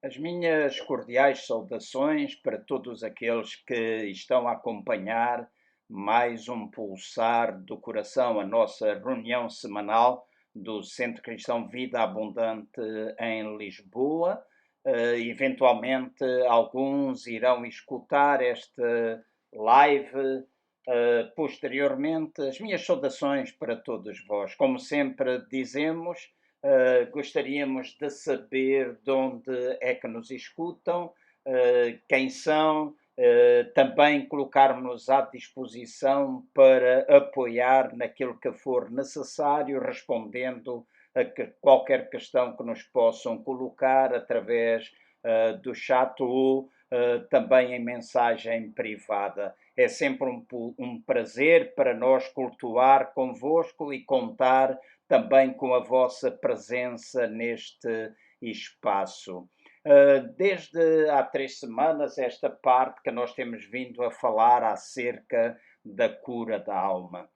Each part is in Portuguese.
As minhas cordiais saudações para todos aqueles que estão a acompanhar mais um pulsar do coração, a nossa reunião semanal do Centro Cristão Vida Abundante em Lisboa. Eventualmente, alguns irão escutar esta live posteriormente. As minhas saudações para todos vós. Como sempre dizemos, gostaríamos de saber de onde é que nos escutam, quem são, também colocarmos à disposição para apoiar naquilo que for necessário, respondendo a qualquer questão que nos possam colocar através do chat ou também em mensagem privada. É sempre um prazer para nós cultuar convosco e contar também com a vossa presença neste espaço. Desde há 3 semanas, esta parte que nós temos vindo a falar acerca da cura da alma.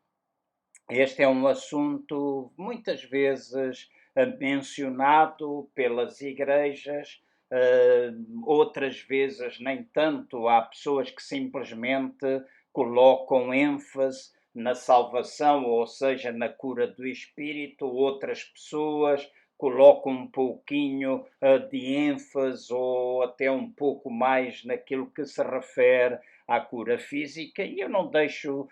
Este é um assunto muitas vezes mencionado pelas igrejas, outras vezes nem tanto. Há pessoas que simplesmente colocam ênfase na salvação, ou seja, na cura do espírito, outras pessoas colocam um pouquinho de ênfase ou até um pouco mais naquilo que se refere à cura física, e eu não deixo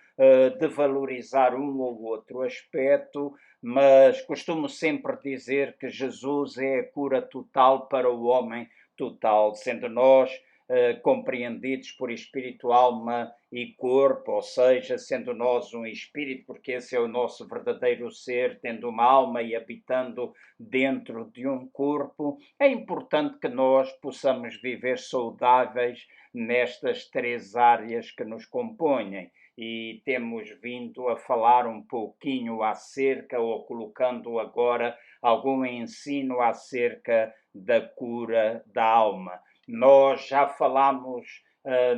de valorizar um ou outro aspecto, mas costumo sempre dizer que Jesus é a cura total para o homem total, sendo nós compreendidos por espírito, alma e corpo, ou seja, sendo nós um espírito, porque esse é o nosso verdadeiro ser, tendo uma alma e habitando dentro de um corpo, é importante que nós possamos viver saudáveis nestas 3 áreas que nos compõem. E temos vindo a falar um pouquinho acerca, ou colocando agora algum ensino acerca da cura da alma. Nós já falamos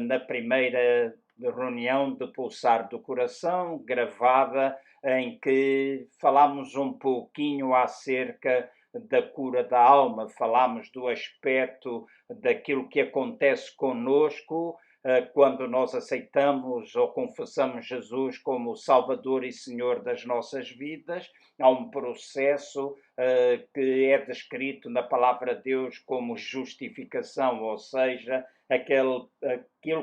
na primeira reunião de Pulsar do Coração, gravada, em que falámos um pouquinho acerca da cura da alma, falámos do aspecto daquilo que acontece conosco quando nós aceitamos ou confessamos Jesus como Salvador e Senhor das nossas vidas. Há um processo que é descrito na palavra de Deus como justificação, ou seja, aquilo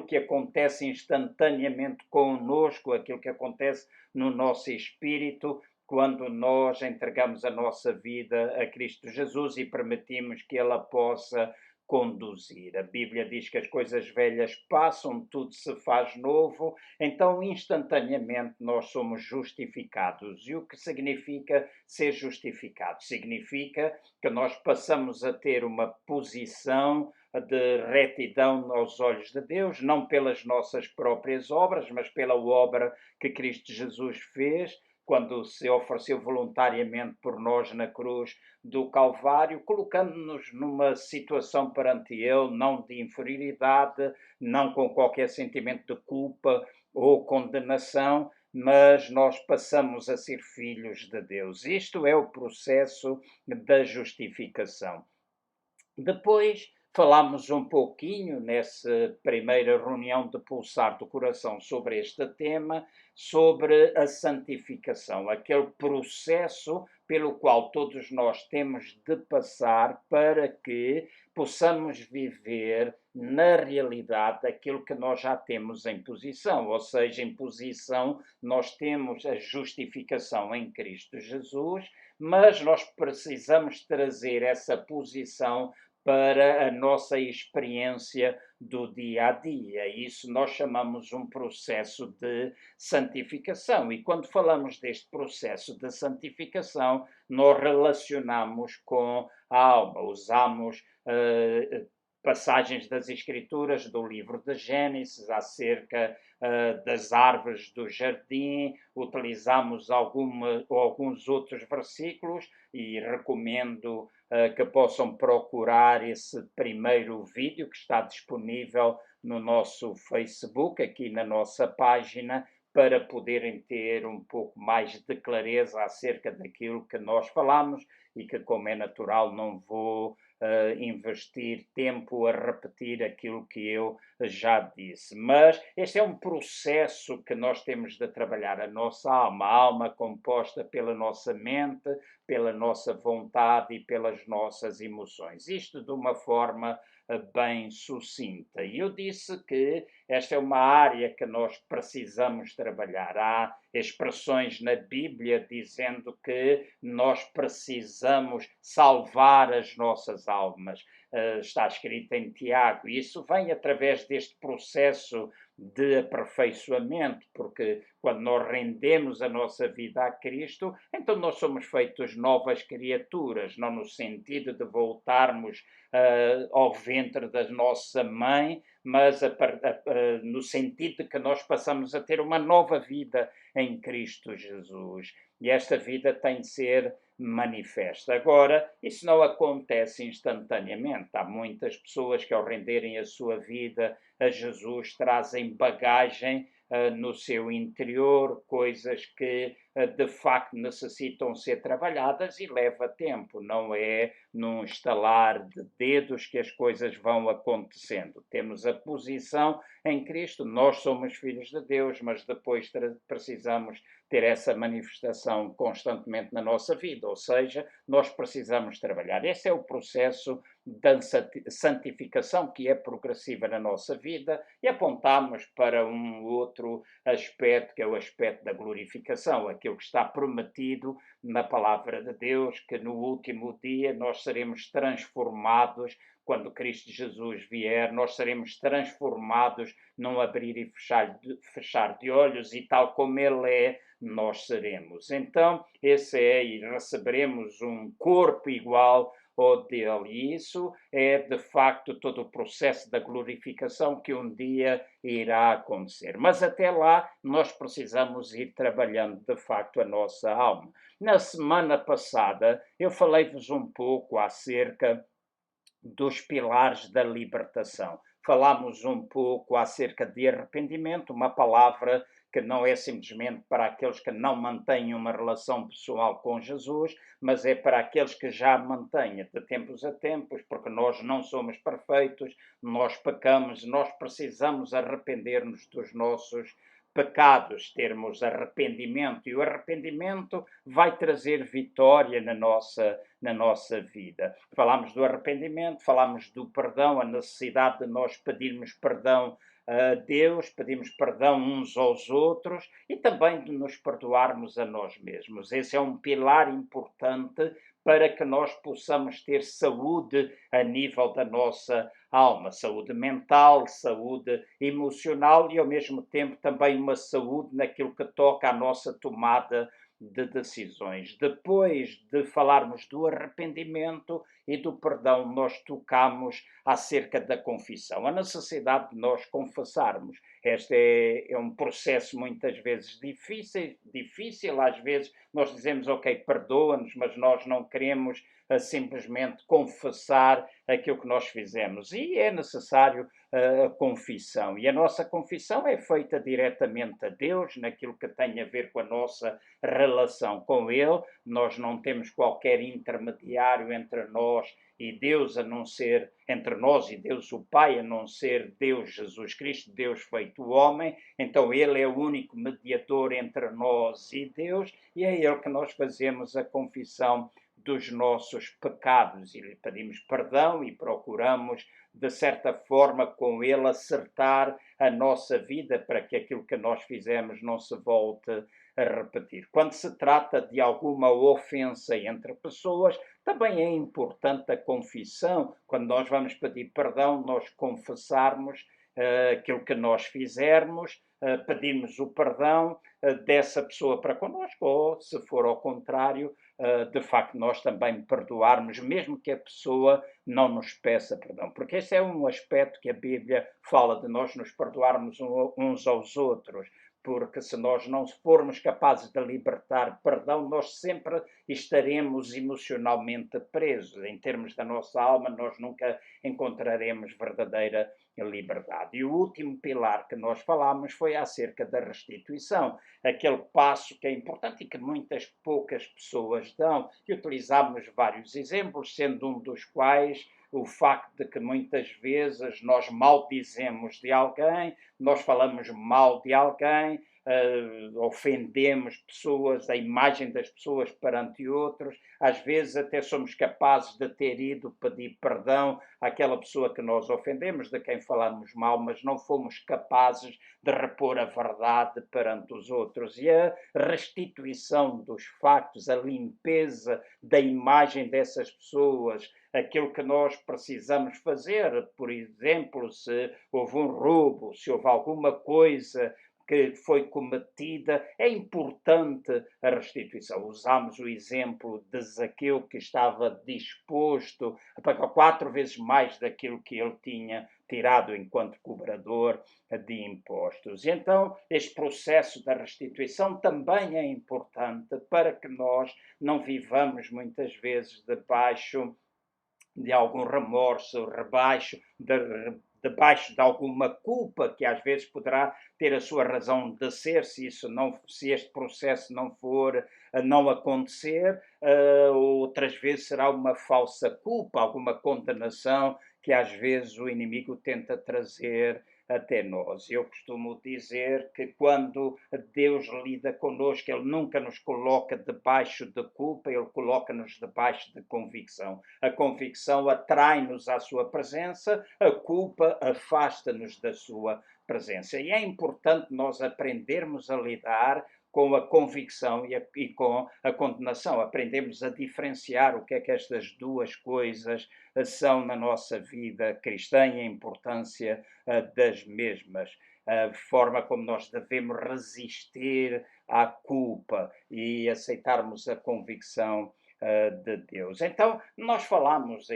que acontece instantaneamente conosco, aquilo que acontece no nosso espírito, quando nós entregamos a nossa vida a Cristo Jesus e permitimos que Ele a possa conduzir. A Bíblia diz que as coisas velhas passam, tudo se faz novo, então instantaneamente nós somos justificados. E o que significa ser justificado? Significa que nós passamos a ter uma posição de retidão aos olhos de Deus, não pelas nossas próprias obras, mas pela obra que Cristo Jesus fez quando se ofereceu voluntariamente por nós na cruz do Calvário, colocando-nos numa situação perante Ele, não de inferioridade, não com qualquer sentimento de culpa ou condenação, mas nós passamos a ser filhos de Deus. Isto é o processo da justificação. Depois falámos um pouquinho nessa primeira reunião de Pulsar do Coração sobre este tema, sobre a santificação, aquele processo pelo qual todos nós temos de passar para que possamos viver na realidade aquilo que nós já temos em posição, ou seja, em posição nós temos a justificação em Cristo Jesus, mas nós precisamos trazer essa posição para a nossa experiência do dia a dia. Isso nós chamamos um processo de santificação. E quando falamos deste processo de santificação, nós relacionamos com a alma, usamos passagens das Escrituras do livro de Gênesis acerca das árvores do jardim, utilizamos alguns outros versículos e recomendo que possam procurar esse primeiro vídeo que está disponível no nosso Facebook, aqui na nossa página, para poderem ter um pouco mais de clareza acerca daquilo que nós falamos e que, como é natural, não vou investir tempo a repetir aquilo que eu já disse. Mas este é um processo que nós temos de trabalhar a nossa alma, a alma composta pela nossa mente, pela nossa vontade e pelas nossas emoções. Isto de uma forma bem sucinta. E eu disse que esta é uma área que nós precisamos trabalhar. Há expressões na Bíblia dizendo que nós precisamos salvar as nossas almas. Está escrito em Tiago. E isso vem através deste processo de aperfeiçoamento, porque quando nós rendemos a nossa vida a Cristo, então nós somos feitos novas criaturas, não no sentido de voltarmos ao ventre da nossa mãe, mas no sentido de que nós passamos a ter uma nova vida em Cristo Jesus. E esta vida tem de ser manifesta. Agora, isso não acontece instantaneamente. Há muitas pessoas que, ao renderem a sua vida a Jesus, trazem bagagem no seu interior, coisas que de facto necessitam ser trabalhadas e leva tempo, não é num estalar de dedos que as coisas vão acontecendo. Temos a posição em Cristo, nós somos filhos de Deus, mas depois precisamos ter essa manifestação constantemente na nossa vida, ou seja, nós precisamos trabalhar. Esse é o processo da santificação que é progressiva na nossa vida e apontamos para um outro aspecto, que é o aspecto da glorificação, aquilo que está prometido na palavra de Deus, que no último dia nós seremos transformados. Quando Cristo Jesus vier, nós seremos transformados num abrir e fechar de olhos, e tal como Ele é, nós seremos. Então, esse é, e receberemos um corpo igual ao dele. E isso é, de facto, todo o processo da glorificação que um dia irá acontecer. Mas até lá, nós precisamos ir trabalhando, de facto, a nossa alma. Na semana passada, eu falei-vos um pouco acerca dos pilares da libertação. Falámos um pouco acerca de arrependimento, uma palavra que não é simplesmente para aqueles que não mantêm uma relação pessoal com Jesus, mas é para aqueles que já mantêm de tempos a tempos, porque nós não somos perfeitos, nós pecamos, nós precisamos arrepender-nos dos nossos pecados, termos arrependimento, e o arrependimento vai trazer vitória na nossa vida. Falámos do arrependimento, falámos do perdão, a necessidade de nós pedirmos perdão a Deus, pedimos perdão uns aos outros e também de nos perdoarmos a nós mesmos. Esse é um pilar importante para que nós possamos ter saúde a nível da nossa alma, saúde mental, saúde emocional e, ao mesmo tempo, também uma saúde naquilo que toca à nossa tomada de decisões. Depois de falarmos do arrependimento e do perdão, nós tocamos acerca da confissão, a necessidade de nós confessarmos. Este é um processo muitas vezes difícil, às vezes nós dizemos, ok, perdoa-nos, mas nós não queremos simplesmente confessar aquilo que nós fizemos. E é necessário a confissão. E a nossa confissão é feita diretamente a Deus, naquilo que tem a ver com a nossa relação com Ele. Nós não temos qualquer intermediário entre nós e Deus, a não ser entre nós e Deus o Pai, a não ser Deus Jesus Cristo, Deus feito homem. Então Ele é o único mediador entre nós e Deus, e é Ele que nós fazemos a confissão dos nossos pecados e lhe pedimos perdão e procuramos, de certa forma, com Ele acertar a nossa vida para que aquilo que nós fizemos não se volte a repetir. Quando se trata de alguma ofensa entre pessoas, também é importante a confissão. Quando nós vamos pedir perdão, nós confessarmos aquilo que nós fizermos, pedirmos o perdão dessa pessoa para connosco, ou, se for ao contrário, de facto, nós também perdoarmos, mesmo que a pessoa não nos peça perdão. Porque esse é um aspecto que a Bíblia fala de nós nos perdoarmos uns aos outros. porque se nós não formos capazes de libertar perdão, nós sempre estaremos emocionalmente presos. Em termos da nossa alma, nós nunca encontraremos verdadeira liberdade. E o último pilar que nós falámos foi acerca da restituição, aquele passo que é importante e que muitas poucas pessoas dão. E utilizámos vários exemplos, sendo um dos quais o facto de que muitas vezes nós maldizemos de alguém, nós falamos mal de alguém, ofendemos pessoas, a imagem das pessoas perante outros, às vezes até somos capazes de ter ido pedir perdão àquela pessoa que nós ofendemos, de quem falamos mal, mas não fomos capazes de repor a verdade perante os outros. E a restituição dos factos, a limpeza da imagem dessas pessoas, aquilo que nós precisamos fazer, por exemplo, se houve um roubo, se houve alguma coisa que foi cometida, é importante a restituição. Usámos o exemplo de Zaqueu, que estava disposto a pagar 4 vezes mais daquilo que ele tinha tirado enquanto cobrador de impostos. E então, este processo da restituição também é importante para que nós não vivamos muitas vezes debaixo de algum remorso, debaixo de alguma culpa que às vezes poderá ter a sua razão de ser, se este processo não for a não acontecer, outras vezes será uma falsa culpa, alguma condenação que às vezes o inimigo tenta trazer até nós. Eu costumo dizer que quando Deus lida connosco, Ele nunca nos coloca debaixo de culpa, Ele coloca-nos debaixo de convicção. A convicção atrai-nos à sua presença, a culpa afasta-nos da sua presença. E é importante nós aprendermos a lidar com a convicção e com a condenação. Aprendemos a diferenciar o que é que estas duas coisas são na nossa vida cristã e a importância das mesmas. A forma como nós devemos resistir à culpa e aceitarmos a convicção de Deus. Então, nós falámos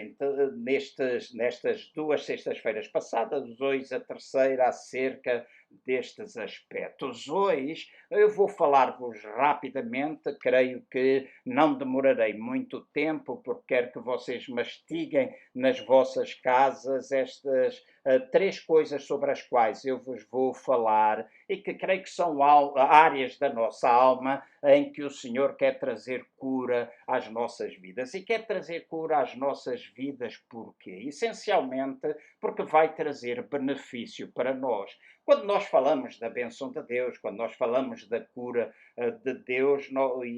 nestas 2 sextas-feiras passadas, hoje a terceira, acerca destes aspectos. Hoje eu vou falar-vos rapidamente, creio que não demorarei muito tempo, porque quero que vocês mastiguem nas vossas casas estas 3 coisas sobre as quais eu vos vou falar e que creio que são áreas da nossa alma em que o Senhor quer trazer cura às nossas vidas. E quer trazer cura às nossas vidas porquê? Essencialmente porque vai trazer benefício para nós. Quando nós falamos da bênção de Deus, quando nós falamos da cura de Deus,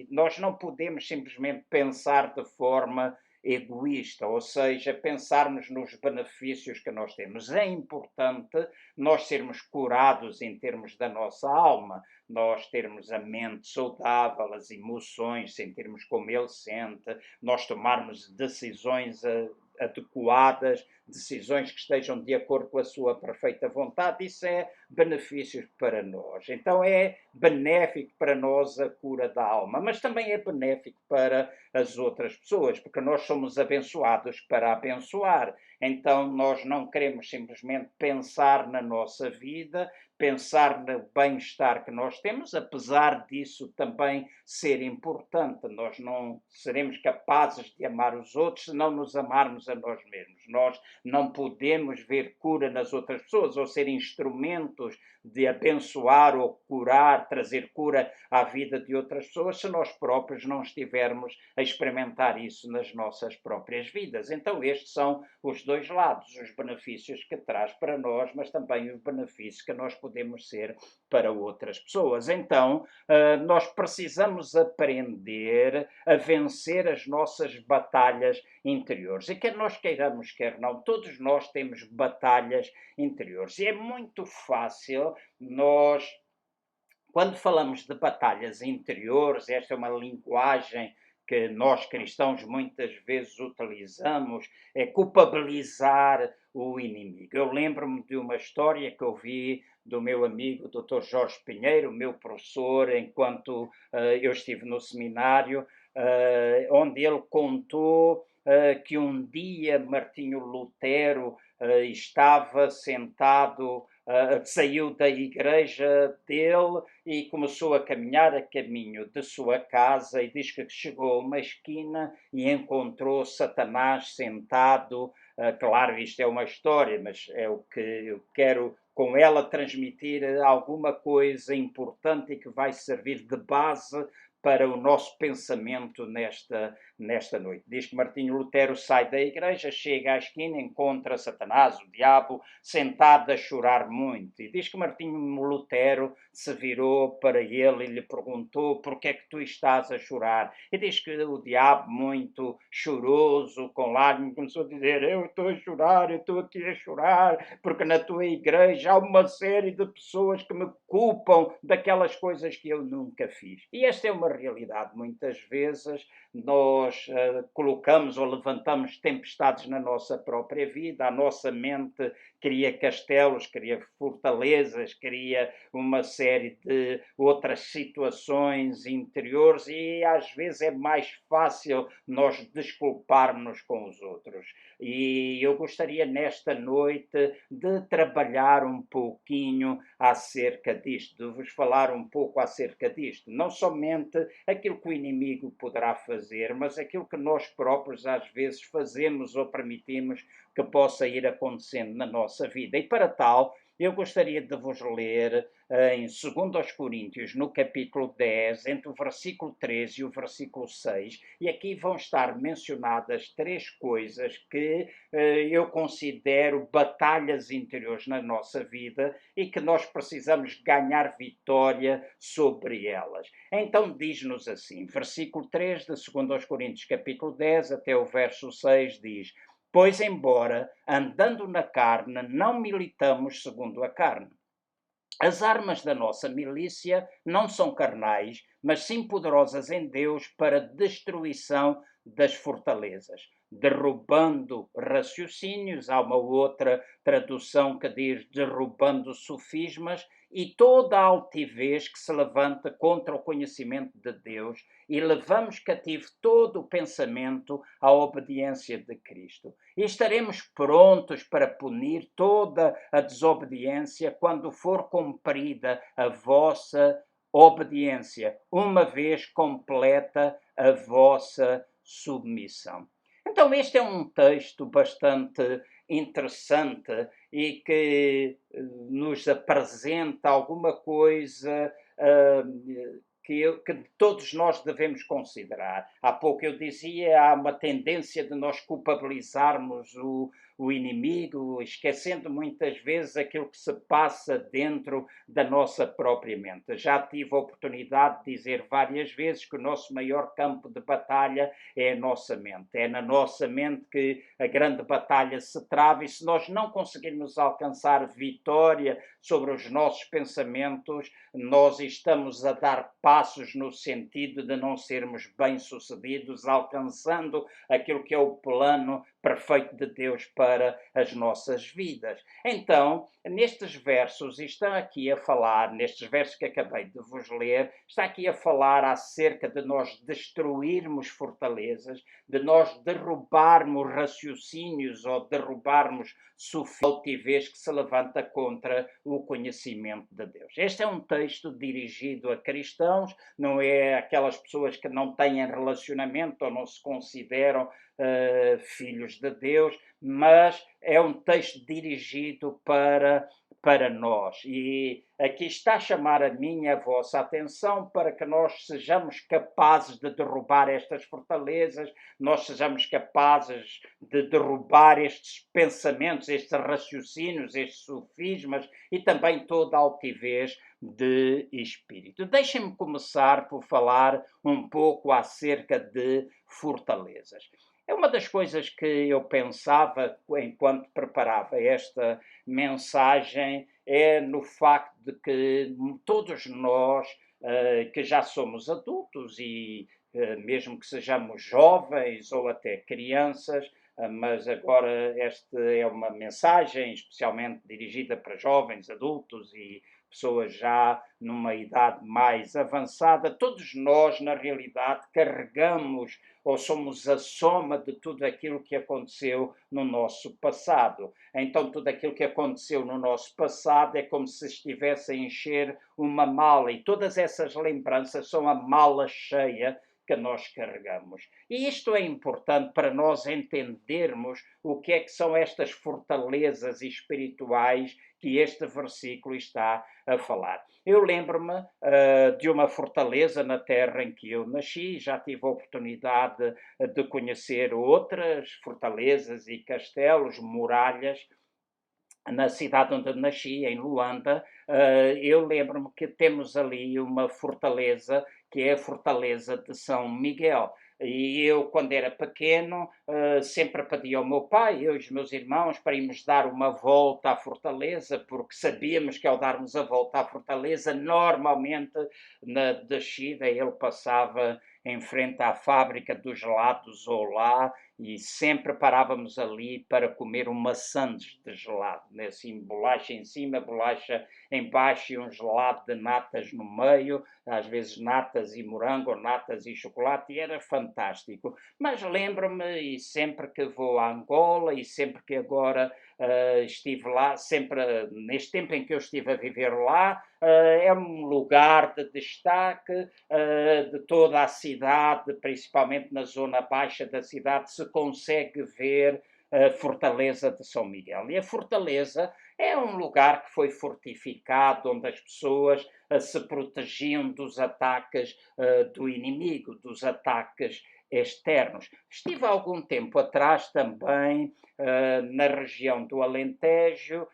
nós não podemos simplesmente pensar de forma egoísta, ou seja, pensarmos nos benefícios que nós temos. É importante nós sermos curados em termos da nossa alma, nós termos a mente saudável, as emoções, sentirmos como Ele sente, nós tomarmos decisões adequadas, decisões que estejam de acordo com a sua perfeita vontade. Isso é benefício para nós. Então é benéfico para nós a cura da alma, mas também é benéfico para as outras pessoas, porque nós somos abençoados para abençoar. Então nós não queremos simplesmente pensar na nossa vida, pensar no bem-estar que nós temos, apesar disso também ser importante. Nós não seremos capazes de amar os outros se não nos amarmos a nós mesmos. Nós não podemos ver cura nas outras pessoas ou ser instrumentos de abençoar ou curar, trazer cura à vida de outras pessoas se nós próprios não estivermos a experimentar isso nas nossas próprias vidas. Então estes são os 2 lados, os benefícios que traz para nós, mas também os benefícios que nós podemos ser para outras pessoas. Então nós precisamos aprender a vencer as nossas batalhas interiores. E quer nós queiramos, quer não, todos nós temos batalhas interiores. E é muito fácil nós, quando falamos de batalhas interiores, esta é uma linguagem que nós cristãos muitas vezes utilizamos, é culpabilizar o inimigo. Eu lembro-me de uma história que eu vi do meu amigo Dr. Jorge Pinheiro, meu professor, enquanto eu estive no seminário, onde ele contou que um dia Martinho Lutero estava sentado, saiu da igreja dele e começou a caminhar a caminho de sua casa e diz que chegou a uma esquina e encontrou Satanás sentado. Claro, isto é uma história, mas é o que eu quero com ela transmitir alguma coisa importante e que vai servir de base para o nosso pensamento nesta noite. Diz que Martinho Lutero sai da igreja, chega à esquina, encontra Satanás, o diabo, sentado a chorar muito. E diz que Martinho Lutero se virou para ele e lhe perguntou: por que é que tu estás a chorar? E diz que o diabo, muito choroso, com lágrimas, começou a dizer: eu estou a chorar, eu estou aqui a chorar, porque na tua igreja há uma série de pessoas que me culpam daquelas coisas que eu nunca fiz. E esta é uma realidade. Muitas vezes nós colocamos ou levantamos tempestades na nossa própria vida, a nossa mente cria castelos, cria fortalezas, cria uma série de outras situações interiores e às vezes é mais fácil nós desculparmos com os outros. E eu gostaria nesta noite de trabalhar um pouquinho acerca disto, de vos falar um pouco acerca disto. Não somente aquilo que o inimigo poderá fazer, mas aquilo que nós próprios às vezes fazemos ou permitimos que possa ir acontecendo na nossa vida. E para tal, eu gostaria de vos ler em 2 Coríntios, no capítulo 10, entre o versículo 13 e o versículo 6, e aqui vão estar mencionadas três coisas que eu considero batalhas interiores na nossa vida e que nós precisamos ganhar vitória sobre elas. Então diz-nos assim, versículo 3 de 2 Coríntios, capítulo 10, até o verso 6, diz: pois, embora andando na carne, não militamos segundo a carne. As armas da nossa milícia não são carnais, mas sim poderosas em Deus para destruição das fortalezas, derrubando raciocínios. Há uma outra tradução que diz derrubando sofismas e toda a altivez que se levanta contra o conhecimento de Deus, e levamos cativo todo o pensamento à obediência de Cristo. E estaremos prontos para punir toda a desobediência quando for cumprida a vossa obediência, uma vez completa a vossa submissão. Então, este é um texto bastante interessante e que nos apresenta alguma coisa que todos nós devemos considerar. Há pouco eu dizia, há uma tendência de nós culpabilizarmos o inimigo, esquecendo muitas vezes aquilo que se passa dentro da nossa própria mente. Já tive a oportunidade de dizer várias vezes que o nosso maior campo de batalha é a nossa mente. É na nossa mente que a grande batalha se trava, e se nós não conseguirmos alcançar vitória sobre os nossos pensamentos, nós estamos a dar passos no sentido de não sermos bem-sucedidos, alcançando aquilo que é o plano perfeito de Deus para as nossas vidas. Então, nestes versos, está aqui a falar, nestes versos que acabei de vos ler, está aqui a falar acerca de nós destruirmos fortalezas, de nós derrubarmos raciocínios ou derrubarmos altivez que se levanta contra o conhecimento de Deus. Este é um texto dirigido a cristãos, não é aquelas pessoas que não têm relacionamento ou não se consideram filhos de Deus, mas é um texto dirigido para nós. E aqui está a chamar a minha e a vossa atenção para que nós sejamos capazes de derrubar estas fortalezas, nós sejamos capazes de derrubar estes pensamentos, estes raciocínios, estes sofismas e também toda a altivez de espírito. Deixem-me começar por falar um pouco acerca de fortalezas. É uma das coisas que eu pensava enquanto preparava esta mensagem, é no facto de que todos nós, que já somos adultos e mesmo que sejamos jovens ou até crianças, mas agora esta é uma mensagem especialmente dirigida para jovens, adultos e pessoas já numa idade mais avançada. Todos nós, na realidade, carregamos ou somos a soma de tudo aquilo que aconteceu no nosso passado. Então, tudo aquilo que aconteceu no nosso passado é como se estivesse a encher uma mala, e todas essas lembranças são a mala cheia que nós carregamos. E isto é importante para nós entendermos o que é que são estas fortalezas espirituais que este versículo está a falar. Eu lembro-me de uma fortaleza na terra em que eu nasci, já tive a oportunidade de conhecer outras fortalezas e castelos, muralhas, na cidade onde nasci, em Luanda. Eu lembro-me que temos ali uma fortaleza, que é a Fortaleza de São Miguel. E eu, quando era pequeno, sempre pedi ao meu pai, eu e os meus irmãos, para irmos dar uma volta à fortaleza, porque sabíamos que ao darmos a volta à fortaleza, normalmente na descida ele passava em frente à fábrica dos gelados ou lá, e sempre parávamos ali para comer uma sandes de gelado, né? Assim, bolacha em cima, bolacha em baixo e um gelado de natas no meio, às vezes natas e morango, ou natas e chocolate, e era fantástico. Mas lembro-me, e sempre que vou a Angola, e sempre que agora estive lá, sempre neste tempo em que eu estive a viver lá, é um lugar de destaque de toda a cidade, principalmente na zona baixa da cidade, se consegue ver a Fortaleza de São Miguel. E a Fortaleza é um lugar que foi fortificado, onde as pessoas se protegiam dos ataques do inimigo, dos ataques externos. Estive há algum tempo atrás também na região do Alentejo.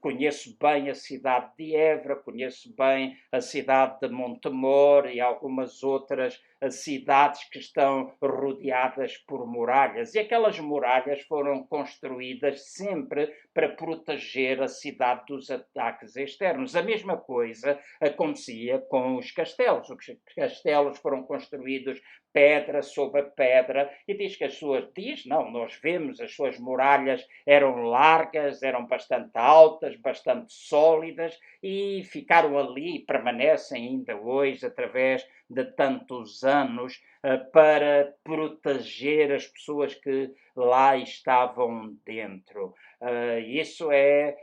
Conheço bem a cidade de Évora, conheço bem a cidade de Montemor e algumas outras cidades que estão rodeadas por muralhas. E aquelas muralhas foram construídas sempre para proteger a cidade dos ataques externos. A mesma coisa acontecia com os castelos. Os castelos foram construídos pedra sobre pedra, e diz que nós vemos, as suas muralhas eram largas, eram bastante altas, bastante sólidas, e ficaram ali e permanecem ainda hoje, através de tantos anos, para proteger as pessoas que lá estavam dentro. Isso é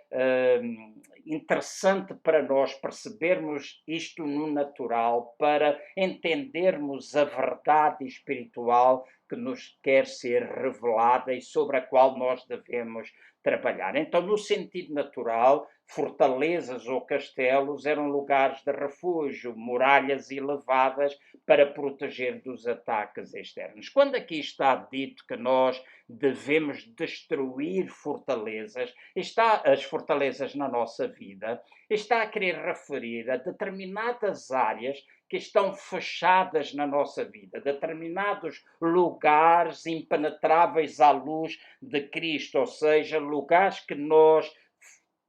interessante para nós percebermos isto no natural, para entendermos a verdade espiritual que nos quer ser revelada e sobre a qual nós devemos trabalhar. Então, no sentido natural, fortalezas ou castelos eram lugares de refúgio, muralhas elevadas para proteger dos ataques externos. Quando aqui está dito que nós devemos destruir fortalezas, está as fortalezas na nossa vida, está a querer referir a determinadas áreas que estão fechadas na nossa vida, determinados lugares impenetráveis à luz de Cristo, ou seja, lugares que nós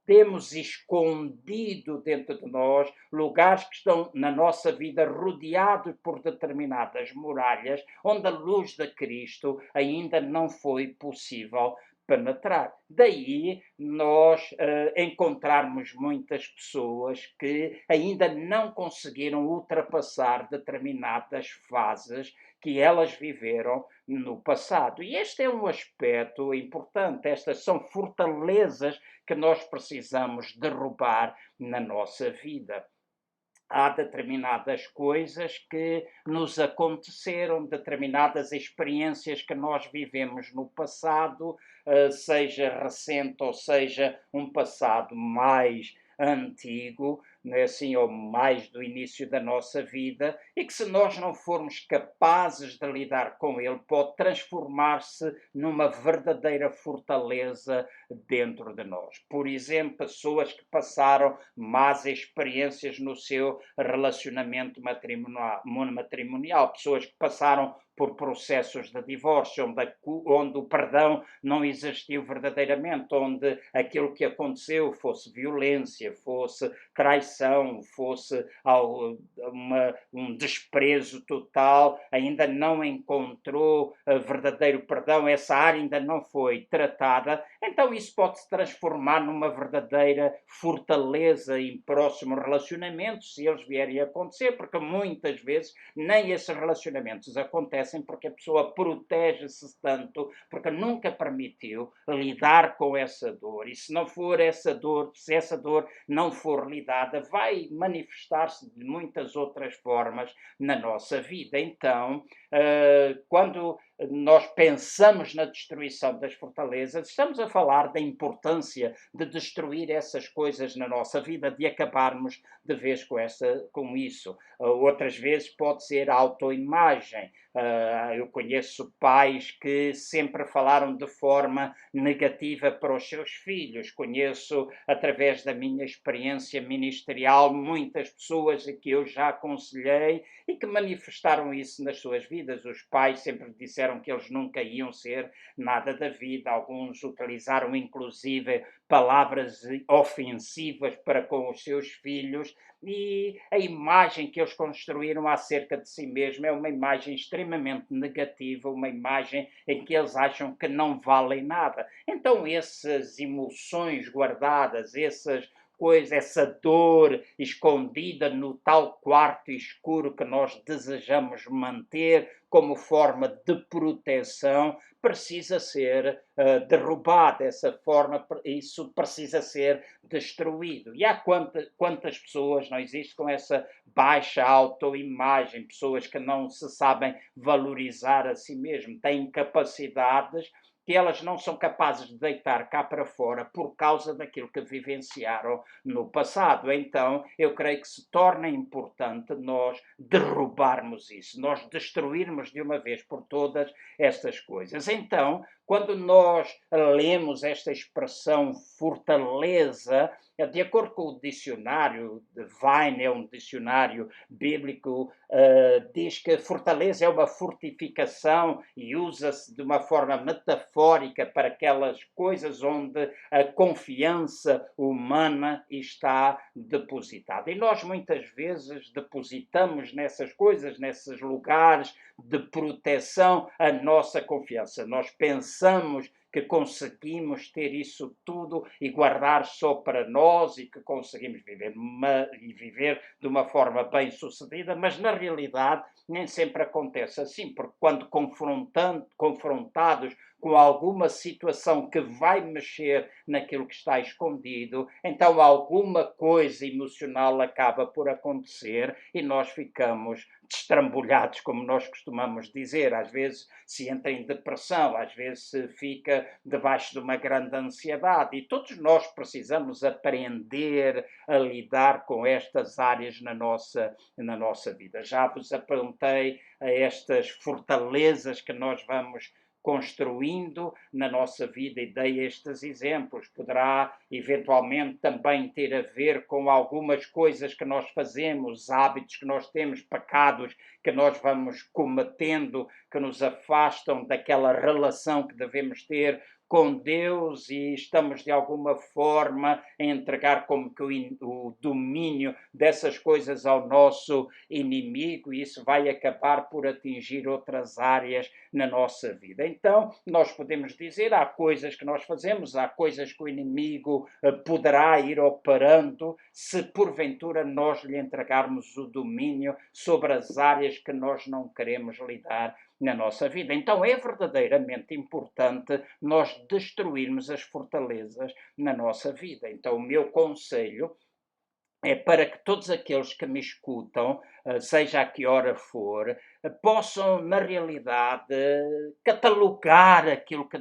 temos escondido dentro de nós, lugares que estão na nossa vida rodeados por determinadas muralhas, onde a luz de Cristo ainda não foi possível penetrar. Daí nós encontrarmos muitas pessoas que ainda não conseguiram ultrapassar determinadas fases que elas viveram no passado. E este é um aspecto importante. Estas são fortalezas que nós precisamos derrubar na nossa vida. Há determinadas coisas que nos aconteceram, determinadas experiências que nós vivemos no passado, seja recente ou seja um passado mais antigo, né, assim, ou mais do início da nossa vida, e que, se nós não formos capazes de lidar com ele, pode transformar-se numa verdadeira fortaleza dentro de nós. Por exemplo, pessoas que passaram más experiências no seu relacionamento matrimonial, pessoas que passaram por processos de divórcio, onde o perdão não existiu verdadeiramente, onde aquilo que aconteceu fosse violência, fosse traição, rejeição, fosse um desprezo total, ainda não encontrou verdadeiro perdão, essa área ainda não foi tratada, então isso pode se transformar numa verdadeira fortaleza em próximos relacionamentos, se eles vierem a acontecer, porque muitas vezes nem esses relacionamentos acontecem porque a pessoa protege-se tanto, porque nunca permitiu lidar com essa dor. E se não for essa dor, se essa dor não for lidada, vai manifestar-se de muitas outras formas na nossa vida. Então, quando nós pensamos na destruição das fortalezas, estamos a falar da importância de destruir essas coisas na nossa vida, de acabarmos de vez com isso. Outras vezes pode ser a autoimagem. Eu conheço pais que sempre falaram de forma negativa para os seus filhos. Conheço, através da minha experiência ministerial, muitas pessoas a que eu já aconselhei e que manifestaram isso nas suas vidas. Os pais sempre disseram que eles nunca iam ser nada da vida. Alguns utilizaram, inclusive, palavras ofensivas para com os seus filhos, e a imagem que eles construíram acerca de si mesmos é uma imagem extremamente negativa, uma imagem em que eles acham que não valem nada. Então, essas emoções guardadas, essa dor escondida no tal quarto escuro que nós desejamos manter como forma de proteção, precisa ser derrubada, isso precisa ser destruído. E há quantas pessoas não existem com essa baixa autoimagem, pessoas que não se sabem valorizar a si mesmo, têm capacidades que elas não são capazes de deitar cá para fora por causa daquilo que vivenciaram no passado. Então, eu creio que se torna importante nós derrubarmos isso, nós destruirmos de uma vez por todas estas coisas. Então, quando nós lemos esta expressão fortaleza, de acordo com o dicionário de Vine, é um dicionário bíblico, diz que fortaleza é uma fortificação e usa-se de uma forma metafórica para aquelas coisas onde a confiança humana está depositada. E nós muitas vezes depositamos nessas coisas, nesses lugares de proteção, a nossa confiança. Nós pensamos que conseguimos ter isso tudo e guardar só para nós e que conseguimos viver de uma forma bem-sucedida, mas na realidade nem sempre acontece assim, porque quando confrontados com alguma situação que vai mexer naquilo que está escondido, então alguma coisa emocional acaba por acontecer e nós ficamos destrambulhados, como nós costumamos dizer. Às vezes se entra em depressão, às vezes se fica debaixo de uma grande ansiedade, e todos nós precisamos aprender a lidar com estas áreas na nossa vida. Já vos apontei a estas fortalezas que nós vamos construindo na nossa vida e dei estes exemplos. Poderá eventualmente também ter a ver com algumas coisas que nós fazemos, hábitos que nós temos, pecados que nós vamos cometendo, que nos afastam daquela relação que devemos ter com Deus, e estamos de alguma forma a entregar como que o domínio dessas coisas ao nosso inimigo, e isso vai acabar por atingir outras áreas na nossa vida. Então, nós podemos dizer, há coisas que nós fazemos, há coisas que o inimigo poderá ir operando se porventura nós lhe entregarmos o domínio sobre as áreas que nós não queremos lidar na nossa vida. Então é verdadeiramente importante nós destruirmos as fortalezas na nossa vida. Então o meu conselho é para que todos aqueles que me escutam, seja a que hora for, possam, na realidade, catalogar aquilo que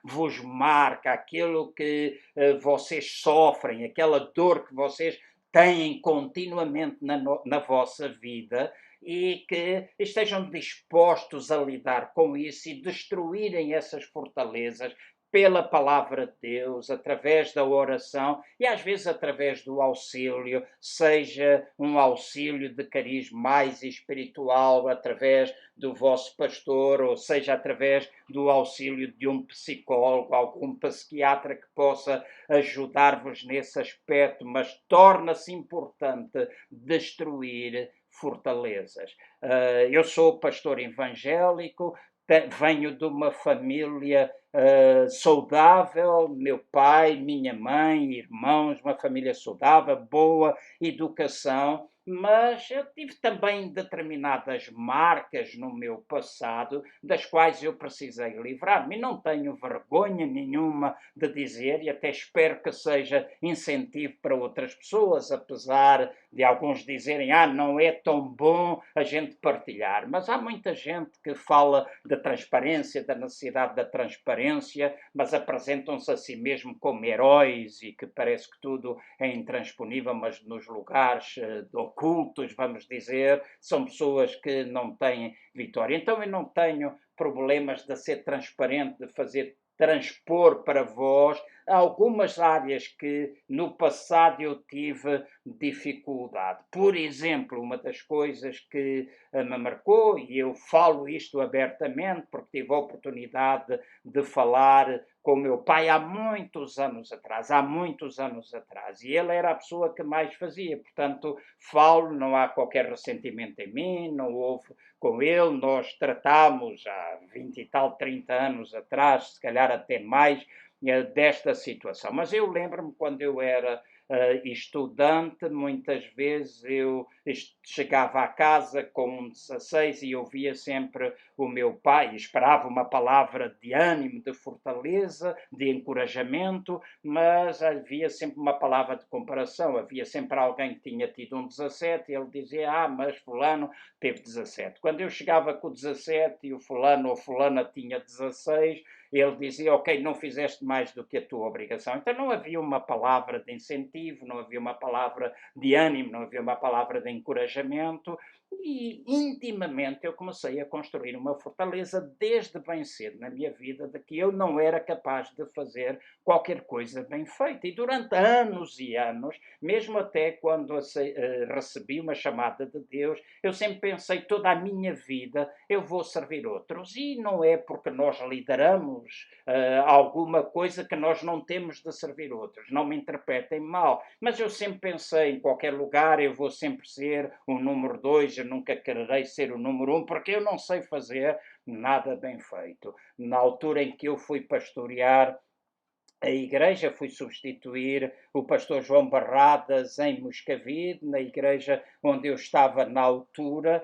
vos marca, aquilo que vocês sofrem, aquela dor que vocês têm continuamente na vossa vida, e que estejam dispostos a lidar com isso e destruírem essas fortalezas, pela palavra de Deus, através da oração e às vezes através do auxílio, seja um auxílio de cariz mais espiritual, através do vosso pastor, ou seja, através do auxílio de um psicólogo, algum psiquiatra que possa ajudar-vos nesse aspecto, mas torna-se importante destruir fortalezas. Eu sou pastor evangélico, venho de uma família saudável, meu pai, minha mãe, irmãos, uma família saudável, boa educação, mas eu tive também determinadas marcas no meu passado das quais eu precisei livrar-me. E não tenho vergonha nenhuma de dizer, e até espero que seja incentivo para outras pessoas, apesar de alguns dizerem, não é tão bom a gente partilhar. Mas há muita gente que fala de transparência, da necessidade da transparência, mas apresentam-se a si mesmo como heróis e que parece que tudo é intransponível, mas nos lugares ocultos, vamos dizer, são pessoas que não têm vitória. Então eu não tenho problemas de ser transparente, de fazer transpor para vós algumas áreas que no passado eu tive dificuldade. Por exemplo, uma das coisas que me marcou, e eu falo isto abertamente porque tive a oportunidade de falar com o meu pai há muitos anos atrás, e ele era a pessoa que mais fazia, portanto, falo, não há qualquer ressentimento em mim, não houve com ele, nós tratámos há 20 e tal, 30 anos atrás, se calhar até mais, desta situação. Mas eu lembro-me quando eu era estudante, muitas vezes eu chegava a casa com 16 e ouvia sempre o meu pai, esperava uma palavra de ânimo, de fortaleza, de encorajamento, mas havia sempre uma palavra de comparação, havia sempre alguém que tinha tido um 17 e ele dizia, mas fulano teve 17. Quando eu chegava com 17 e o fulano ou fulana tinha 16, ele dizia, ok, não fizeste mais do que a tua obrigação. Então não havia uma palavra de incentivo, não havia uma palavra de ânimo, não havia uma palavra de encorajamento, e intimamente eu comecei a construir uma fortaleza desde bem cedo na minha vida de que eu não era capaz de fazer qualquer coisa bem feita. E durante anos e anos, mesmo até quando recebi uma chamada de Deus, eu sempre pensei toda a minha vida eu vou servir outros. E não é porque nós lideramos alguma coisa que nós não temos de servir outros. Não me interpretem mal, mas eu sempre pensei em qualquer lugar eu vou sempre ser o número 2, eu nunca quererei ser o número 1, porque eu não sei fazer nada bem feito. Na altura em que eu fui pastorear a igreja, fui substituir o pastor João Barradas em Moscavide, na igreja onde eu estava na altura.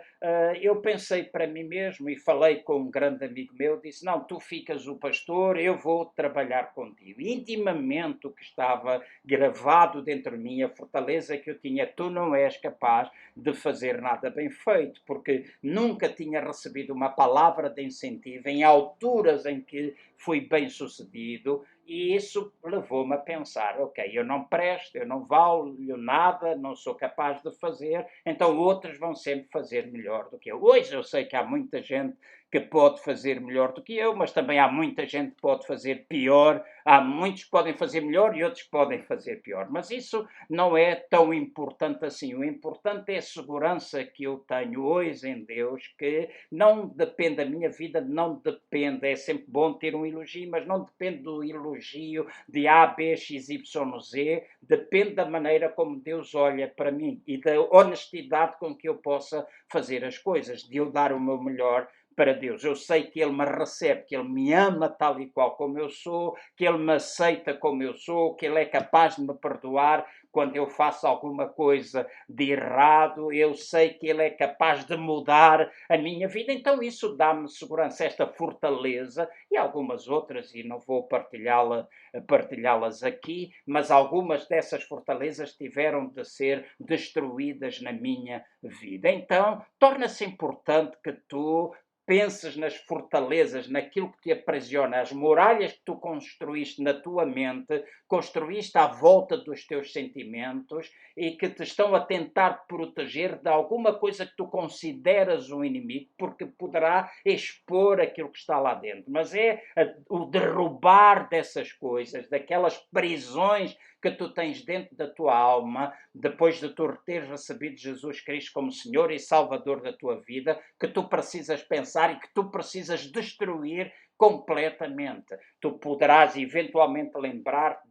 Eu pensei para mim mesmo e falei com um grande amigo meu, disse, não, tu ficas o pastor, eu vou trabalhar contigo. E intimamente o que estava gravado dentro de mim, a fortaleza que eu tinha, tu não és capaz de fazer nada bem feito, porque nunca tinha recebido uma palavra de incentivo em alturas em que fui bem sucedido, e isso levou-me a pensar, ok, eu não presto, eu não valho nada, não sou capaz de fazer, então outros vão sempre fazer melhor do que eu. Hoje eu sei que há muita gente que pode fazer melhor do que eu, mas também há muita gente que pode fazer pior, há muitos que podem fazer melhor e outros que podem fazer pior, mas isso não é tão importante assim. O importante é a segurança que eu tenho hoje em Deus, que não depende da minha vida, não depende, é sempre bom ter um elogio, mas não depende do elogio de A, B, X, Y, Z, depende da maneira como Deus olha para mim e da honestidade com que eu possa fazer as coisas, de eu dar o meu melhor para Deus. Eu sei que Ele me recebe, que Ele me ama tal e qual como eu sou, que Ele me aceita como eu sou, que Ele é capaz de me perdoar quando eu faço alguma coisa de errado. Eu sei que Ele é capaz de mudar a minha vida. Então isso dá-me segurança, esta fortaleza e algumas outras, e não vou partilhá-las aqui, mas algumas dessas fortalezas tiveram de ser destruídas na minha vida. Então torna-se importante que tu penses nas fortalezas, naquilo que te aprisiona, as muralhas que tu construíste na tua mente, construíste à volta dos teus sentimentos e que te estão a tentar proteger de alguma coisa que tu consideras um inimigo, porque poderá expor aquilo que está lá dentro. Mas é o derrubar dessas coisas, daquelas prisões que tu tens dentro da tua alma, depois de tu teres recebido Jesus Cristo como Senhor e Salvador da tua vida, que tu precisas pensar e que tu precisas destruir completamente. Tu poderás eventualmente lembrar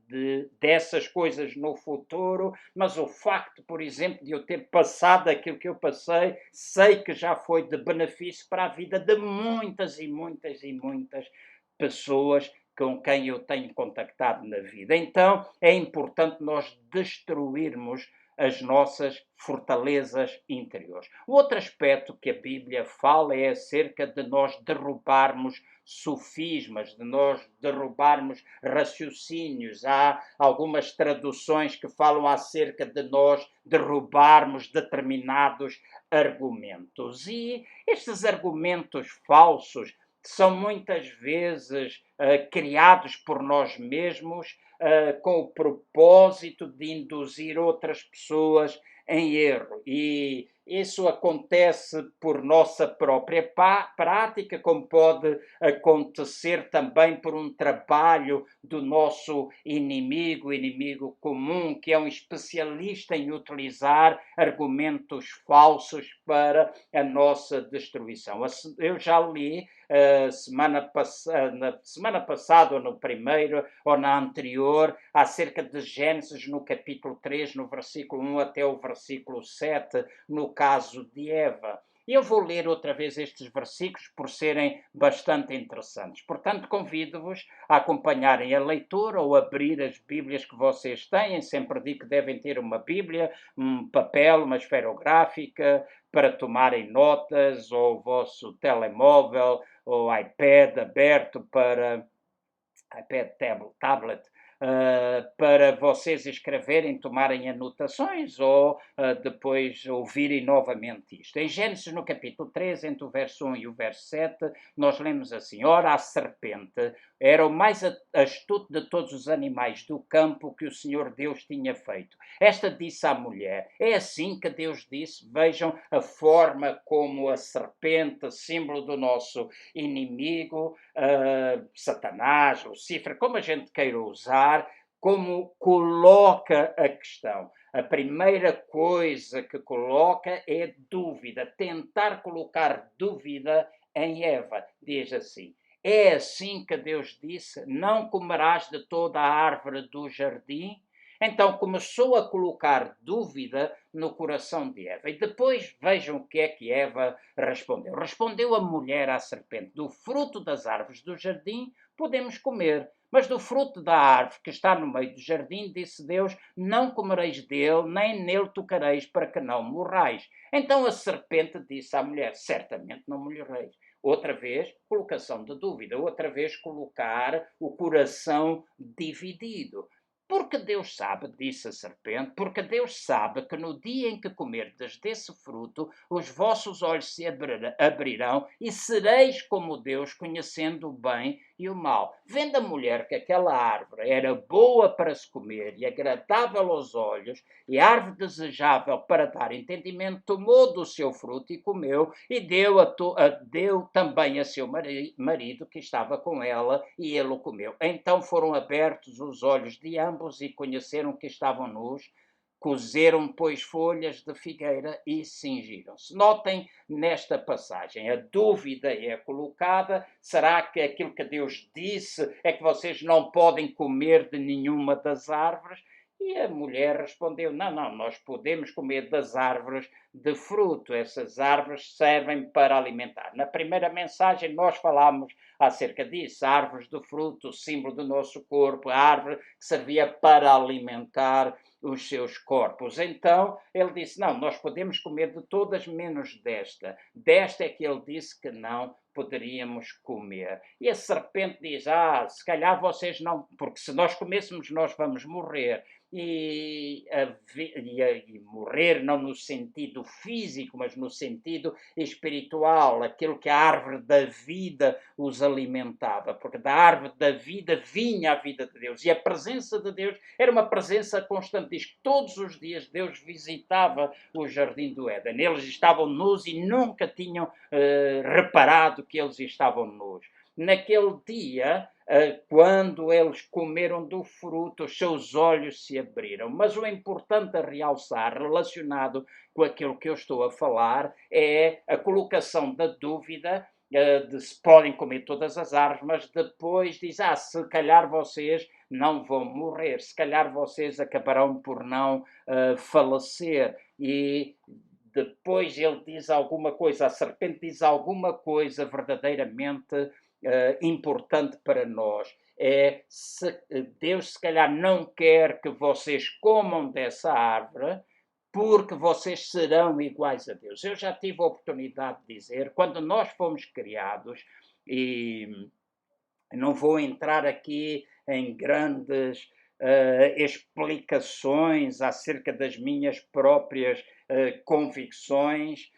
dessas coisas no futuro, mas o facto, por exemplo, de eu ter passado aquilo que eu passei, sei que já foi de benefício para a vida de muitas e muitas e muitas pessoas com quem eu tenho contactado na vida. Então, é importante nós destruirmos as nossas fortalezas interiores. O outro aspecto que a Bíblia fala é acerca de nós derrubarmos sofismas, de nós derrubarmos raciocínios. Há algumas traduções que falam acerca de nós derrubarmos determinados argumentos. E estes argumentos falsos são muitas vezes criados por nós mesmos com o propósito de induzir outras pessoas em erro. E isso acontece por nossa própria prática, como pode acontecer também por um trabalho do nosso inimigo comum, que é um especialista em utilizar argumentos falsos para a nossa destruição. Eu já li na semana passada, ou no primeiro, ou na anterior, acerca de Gênesis no capítulo 3, no versículo 1 até o versículo 7, no caso de Eva. E eu vou ler outra vez estes versículos por serem bastante interessantes. Portanto, convido-vos a acompanharem a leitura ou abrir as Bíblias que vocês têm. Sempre digo que devem ter uma Bíblia, um papel, uma esferográfica, para tomarem notas, ou o vosso telemóvel, ou iPad aberto para iPad tablet, para vocês escreverem, tomarem anotações ou depois ouvirem novamente isto. Em Gênesis, no capítulo 3, entre o verso 1 e o verso 7, nós lemos assim: Ora, a serpente era o mais astuto de todos os animais do campo que o Senhor Deus tinha feito. Esta disse à mulher: É assim que Deus disse. Vejam a forma como a serpente, símbolo do nosso inimigo, Satanás, Lucífer, como a gente queira usar, como coloca a questão. A primeira coisa que coloca é dúvida, tentar colocar dúvida em Eva. Diz assim: é assim que Deus disse, não comerás de toda a árvore do jardim? Então começou a colocar dúvida no coração de Eva. E depois vejam o que é que Eva respondeu. Respondeu a mulher à serpente: do fruto das árvores do jardim podemos comer, mas do fruto da árvore que está no meio do jardim, disse Deus, não comereis dele, nem nele tocareis, para que não morrais. Então a serpente disse à mulher: certamente não morreis. Outra vez, colocação de dúvida. Outra vez, colocar o coração dividido. Porque Deus sabe, disse a serpente, porque Deus sabe que no dia em que comerdes desse fruto, os vossos olhos se abrirão e sereis como Deus, conhecendo o bem e o mal. Vendo a mulher que aquela árvore era boa para se comer e agradável aos olhos, e árvore desejável para dar entendimento, tomou do seu fruto e comeu, e deu também a seu marido que estava com ela, e ele o comeu. Então foram abertos os olhos de ambos e conheceram que estavam nus. Cozeram, pois, folhas de figueira e cingiram-se. Notem nesta passagem, a dúvida é colocada: será que aquilo que Deus disse é que vocês não podem comer de nenhuma das árvores? E a mulher respondeu: não, nós podemos comer das árvores de fruto. Essas árvores servem para alimentar. Na primeira mensagem nós falámos acerca disso. A árvore do fruto, o símbolo do nosso corpo, a árvore que servia para alimentar os seus corpos. Então ele disse: não, nós podemos comer de todas menos desta. Desta é que ele disse que não poderíamos comer. E a serpente diz: se calhar vocês não, porque se nós comêssemos nós vamos morrer. E morrer não no sentido físico, mas no sentido espiritual, aquilo que a árvore da vida os alimentava, porque da árvore da vida vinha a vida de Deus, e a presença de Deus era uma presença constante. Diz que todos os dias Deus visitava o jardim do Éden, eles estavam nus e nunca tinham reparado que eles estavam nus. Naquele dia, quando eles comeram do fruto, os seus olhos se abriram. Mas o importante a realçar, relacionado com aquilo que eu estou a falar, é a colocação da dúvida de se podem comer todas as árvores, mas depois diz: se calhar vocês não vão morrer, se calhar vocês acabarão por não falecer. E depois ele diz alguma coisa, a serpente diz alguma coisa verdadeiramente importante para nós. Deus se calhar não quer que vocês comam dessa árvore, porque vocês serão iguais a Deus. Eu já tive a oportunidade de dizer, quando nós fomos criados, e não vou entrar aqui em grandes explicações acerca das minhas próprias convicções,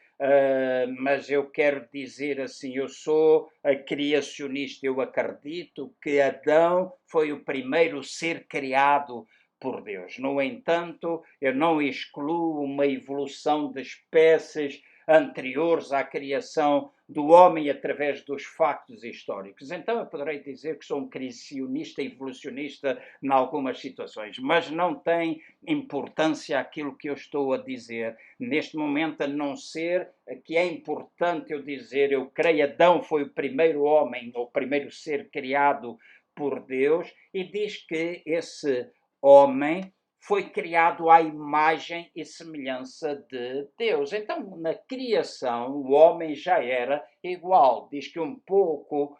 mas eu quero dizer assim, eu sou criacionista, eu acredito que Adão foi o primeiro ser criado por Deus. No entanto, eu não excluo uma evolução de espécies anteriores à criação do homem através dos factos históricos. Então eu poderei dizer que sou um criacionista evolucionista em algumas situações, mas não tem importância aquilo que eu estou a dizer neste momento, a não ser que é importante eu dizer, eu creio Adão foi o primeiro homem, ou o primeiro ser criado por Deus, e diz que esse homem foi criado à imagem e semelhança de Deus. Então, na criação, o homem já era igual. Diz que um pouco,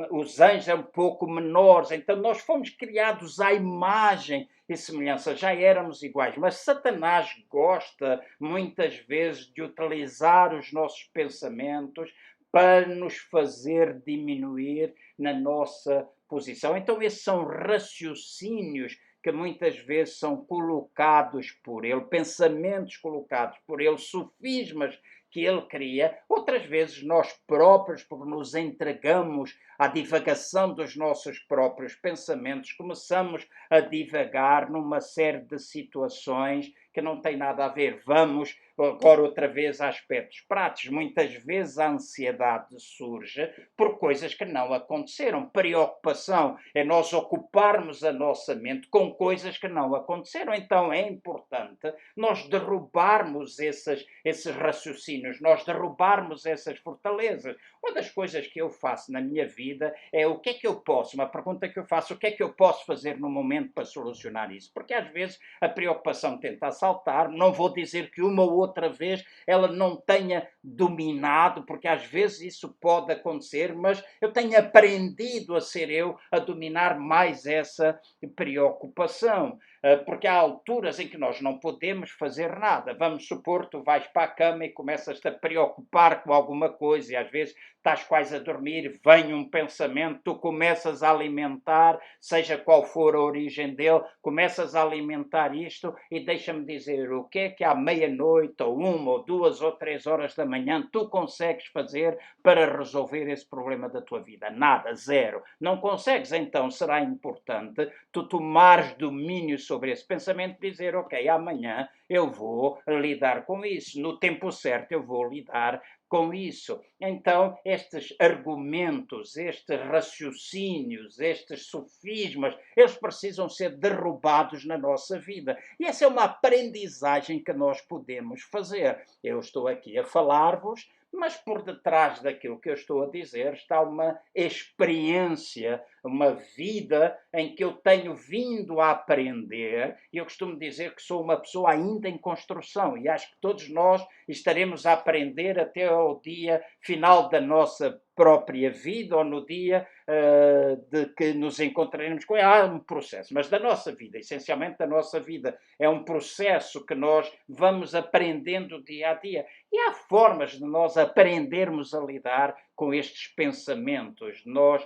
os anjos eram um pouco menores. Então, nós fomos criados à imagem e semelhança, já éramos iguais. Mas Satanás gosta, muitas vezes, de utilizar os nossos pensamentos para nos fazer diminuir na nossa posição. Então, esses são raciocínios que muitas vezes são colocados por ele, pensamentos colocados por ele, sofismas que ele cria. Outras vezes nós próprios, porque nos entregamos à divagação dos nossos próprios pensamentos, começamos a divagar numa série de situações que não têm nada a ver. Vamos agora outra vez a aspectos práticos. Muitas vezes a ansiedade surge por coisas que não aconteceram. Preocupação é nós ocuparmos a nossa mente com coisas que não aconteceram. Então é importante nós derrubarmos esses raciocínios, nós derrubarmos essas fortalezas. Uma das coisas que eu faço na minha vida é o que é que eu posso, uma pergunta que eu faço, o que é que eu posso fazer no momento para solucionar isso? Porque às vezes a preocupação tenta assaltar, não vou dizer que uma ou outra vez ela não tenha dominado, porque às vezes isso pode acontecer, mas eu tenho aprendido a ser eu a dominar mais essa preocupação, porque há alturas em que nós não podemos fazer nada. Vamos supor, tu vais para a cama e começas-te a preocupar com alguma coisa e às vezes estás quase a dormir, vem um pensamento, tu começas a alimentar, seja qual for a origem dele, começas a alimentar isto e deixa-me dizer, o que é que à meia-noite, ou 1, ou 2, ou 3 horas da manhã tu consegues fazer para resolver esse problema da tua vida? Nada, zero. Não consegues, então será importante tu tomares domínio sobre esse pensamento e dizer, ok, amanhã eu vou lidar com isso, no tempo certo eu vou lidar com isso. Então, estes argumentos, estes raciocínios, estes sofismas, eles precisam ser derrubados na nossa vida. E essa é uma aprendizagem que nós podemos fazer. Eu estou aqui a falar-vos, mas por detrás daquilo que eu estou a dizer está uma experiência, uma vida em que eu tenho vindo a aprender, e eu costumo dizer que sou uma pessoa ainda em construção, e acho que todos nós estaremos a aprender até ao dia final da nossa própria vida ou no dia de que nos encontraremos com ele. Há um processo, mas da nossa vida, essencialmente da nossa vida, é um processo que nós vamos aprendendo dia a dia. E há formas de nós aprendermos a lidar com estes pensamentos, nós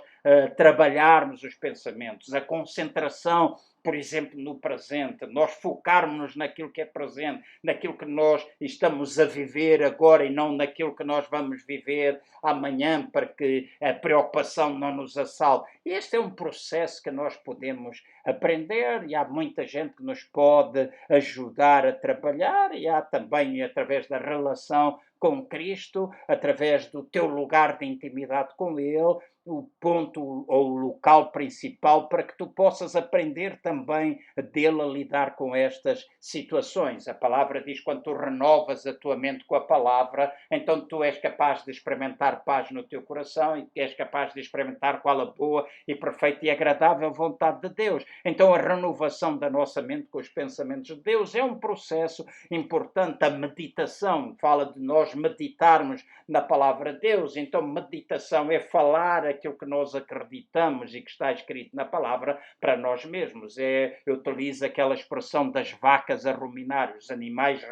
trabalharmos os pensamentos, a concentração, por exemplo, no presente, nós focarmos naquilo que é presente, naquilo que nós estamos a viver agora e não naquilo que nós vamos viver amanhã, para que a preocupação não nos assalte. Este é um processo que nós podemos aprender e há muita gente que nos pode ajudar a trabalhar, e há também através da relação com Cristo, através do teu lugar de intimidade com Ele, o ponto ou o local principal para que tu possas aprender também dele a lidar com estas situações. A palavra diz: quando tu renovas a tua mente com a palavra, então tu és capaz de experimentar paz no teu coração e és capaz de experimentar qual a boa e perfeita e agradável vontade de Deus. Então a renovação da nossa mente com os pensamentos de Deus é um processo importante. A meditação fala de nós meditarmos na palavra de Deus. Então meditação é falar aquilo que nós acreditamos e que está escrito na palavra para nós mesmos. Eu utilizo aquela expressão das vacas a ruminar. Os animais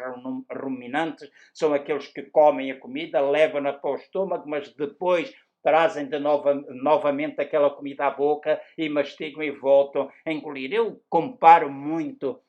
ruminantes são aqueles que comem a comida, levam-na para o estômago, mas depois trazem novamente aquela comida à boca e mastigam e voltam a engolir. Eu comparo muito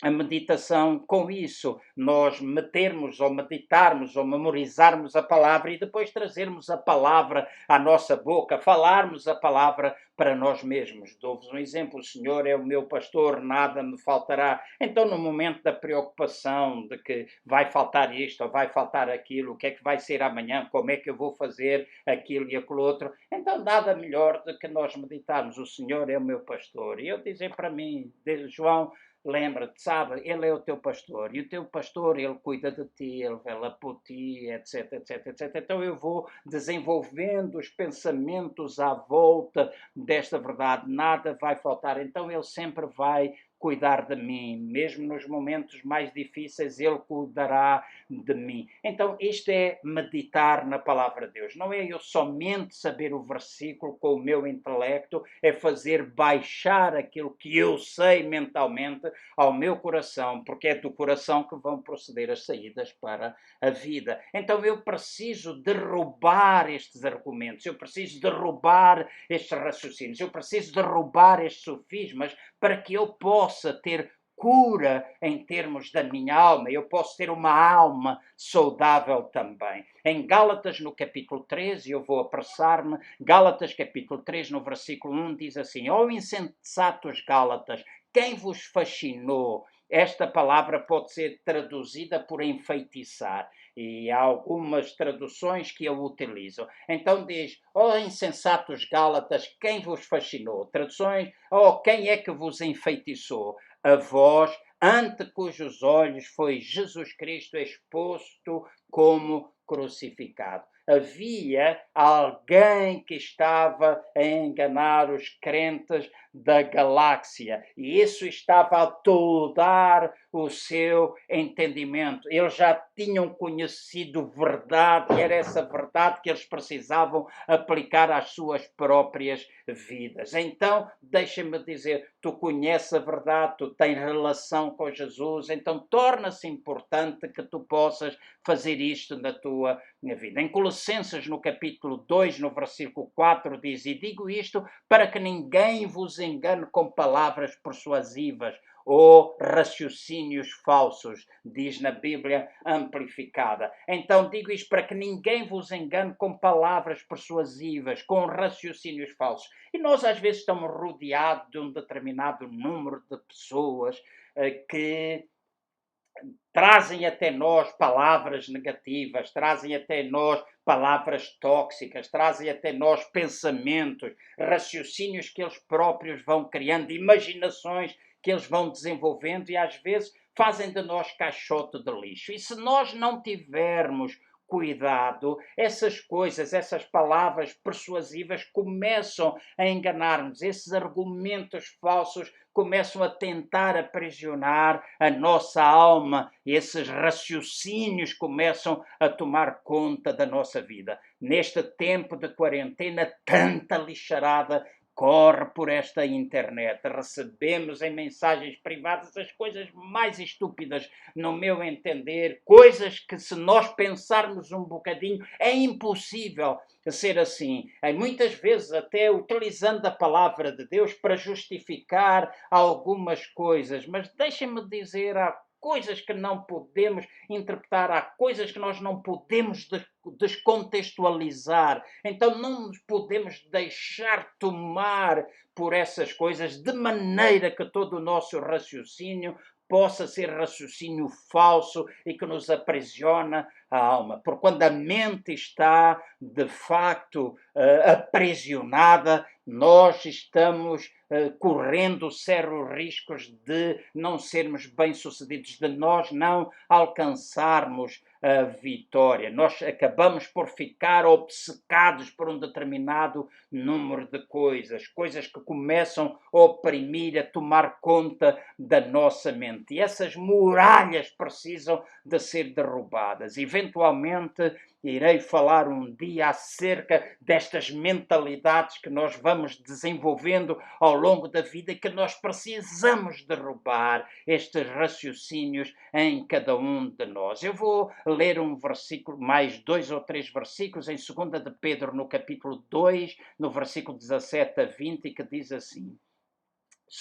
a meditação com isso, nós metermos ou meditarmos ou memorizarmos a palavra e depois trazermos a palavra à nossa boca, falarmos a palavra para nós mesmos. Dou-vos um exemplo: o Senhor é o meu pastor, nada me faltará. Então, no momento da preocupação de que vai faltar isto ou vai faltar aquilo, o que é que vai ser amanhã, como é que eu vou fazer aquilo e aquilo outro, então nada melhor do que nós meditarmos: o Senhor é o meu pastor. E eu dizer para mim, João, lembra-te, sabe, ele é o teu pastor, e o teu pastor, ele cuida de ti, ele vela por ti, etc, etc, etc. Então eu vou desenvolvendo os pensamentos à volta desta verdade, nada vai faltar, então ele sempre vai cuidar de mim, mesmo nos momentos mais difíceis ele cuidará de mim. Então isto é meditar na palavra de Deus, não é eu somente saber o versículo com o meu intelecto, é fazer baixar aquilo que eu sei mentalmente ao meu coração, porque é do coração que vão proceder as saídas para a vida. Então eu preciso derrubar estes argumentos, eu preciso derrubar estes raciocínios, eu preciso derrubar estes sofismas para que eu possa ter cura em termos da minha alma, eu posso ter uma alma saudável também. Em Gálatas, no capítulo 13, eu vou apressar-me, Gálatas capítulo 3, no versículo 1, diz assim: ó insensatos Gálatas, quem vos fascinou? Esta palavra pode ser traduzida por enfeitiçar, e há algumas traduções que a utilizam. Então diz: ó insensatos Gálatas, quem vos fascinou? Traduções: ó, quem é que vos enfeitiçou? A vós, ante cujos olhos foi Jesus Cristo exposto como crucificado. Havia alguém que estava a enganar os crentes da galáxia, e isso estava a toldar o seu entendimento. Eles já tinham conhecido verdade, e era essa verdade que eles precisavam aplicar às suas próprias vidas. Então, deixa-me dizer, tu conheces a verdade, tu tens relação com Jesus, então torna-se importante que tu possas fazer isto na tua vida. Em Colossenses, no capítulo 2, no versículo 4, diz: e digo isto para que ninguém vos engane com palavras persuasivas ou raciocínios falsos, diz na Bíblia amplificada. Então digo isto para que ninguém vos engane com palavras persuasivas, com raciocínios falsos. E nós às vezes estamos rodeados de um determinado número de pessoas que trazem até nós palavras negativas, trazem até nós palavras tóxicas, trazem até nós pensamentos, raciocínios que eles próprios vão criando, imaginações que eles vão desenvolvendo e às vezes fazem de nós caixote de lixo. E se nós não tivermos cuidado, essas coisas, essas palavras persuasivas começam a enganar-nos, esses argumentos falsos começam a tentar aprisionar a nossa alma, esses raciocínios começam a tomar conta da nossa vida. Neste tempo de quarentena, tanta lixarada corre por esta internet. Recebemos em mensagens privadas as coisas mais estúpidas, no meu entender, coisas que, se nós pensarmos um bocadinho, é impossível ser assim. E muitas vezes até utilizando a palavra de Deus para justificar algumas coisas. Mas deixem-me dizer, há coisas que não podemos interpretar, há coisas que nós não podemos descontextualizar. Então não nos podemos deixar tomar por essas coisas, de maneira que todo o nosso raciocínio possa ser raciocínio falso e que nos aprisiona a alma. Porque quando a mente está, de facto, aprisionada, nós estamos correndo sérios riscos de não sermos bem-sucedidos, de nós não alcançarmos a vitória. Nós acabamos por ficar obcecados por um determinado número de coisas, coisas que começam a oprimir, a tomar conta da nossa mente. E essas muralhas precisam de ser derrubadas. Eventualmente, irei falar um dia acerca destas mentalidades que nós vamos desenvolvendo ao longo da vida e que nós precisamos derrubar estes raciocínios em cada um de nós. Eu vou ler um versículo, mais 2 ou 3 versículos, em 2 de Pedro, no capítulo 2, no versículo 17 a 20, que diz assim.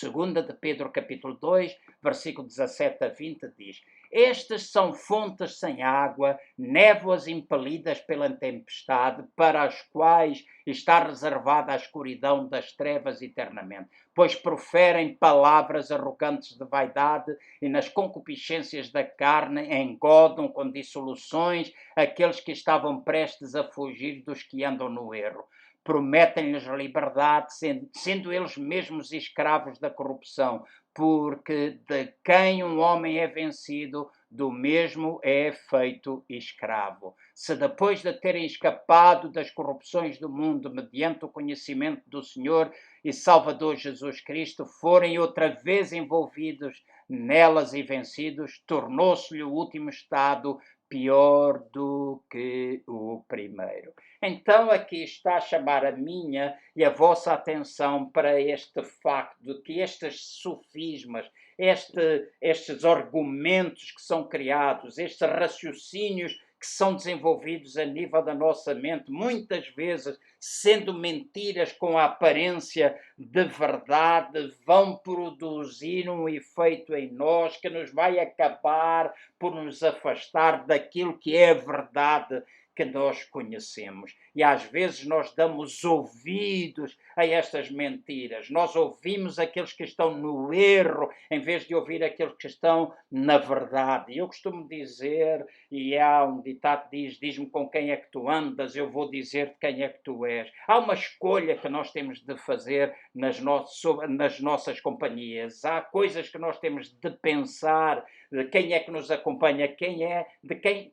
2 de Pedro, capítulo 2, versículo 17 a 20, diz: Estas são fontes sem água, névoas impelidas pela tempestade, para as quais está reservada a escuridão das trevas eternamente, pois proferem palavras arrogantes de vaidade e nas concupiscências da carne engodam com dissoluções aqueles que estavam prestes a fugir dos que andam no erro. Prometem-lhes liberdade, sendo eles mesmos escravos da corrupção, porque de quem um homem é vencido, do mesmo é feito escravo. Se depois de terem escapado das corrupções do mundo, mediante o conhecimento do Senhor e Salvador Jesus Cristo, forem outra vez envolvidos nelas e vencidos, tornou-se-lhe o último estado pior do que o primeiro. Então aqui está a chamar a minha e a vossa atenção para este facto de que estes sofismas, estes argumentos que são criados, estes raciocínios que são desenvolvidos a nível da nossa mente, muitas vezes sendo mentiras com a aparência de verdade, vão produzir um efeito em nós que nos vai acabar por nos afastar daquilo que é a verdade que nós conhecemos. E às vezes nós damos ouvidos a estas mentiras. Nós ouvimos aqueles que estão no erro, em vez de ouvir aqueles que estão na verdade. E eu costumo dizer, e há um ditado que diz: diz-me com quem é que tu andas, eu vou dizer-te quem é que tu és. Há uma escolha que nós temos de fazer nas nossas companhias. Há coisas que nós temos de pensar, de quem é que nos acompanha,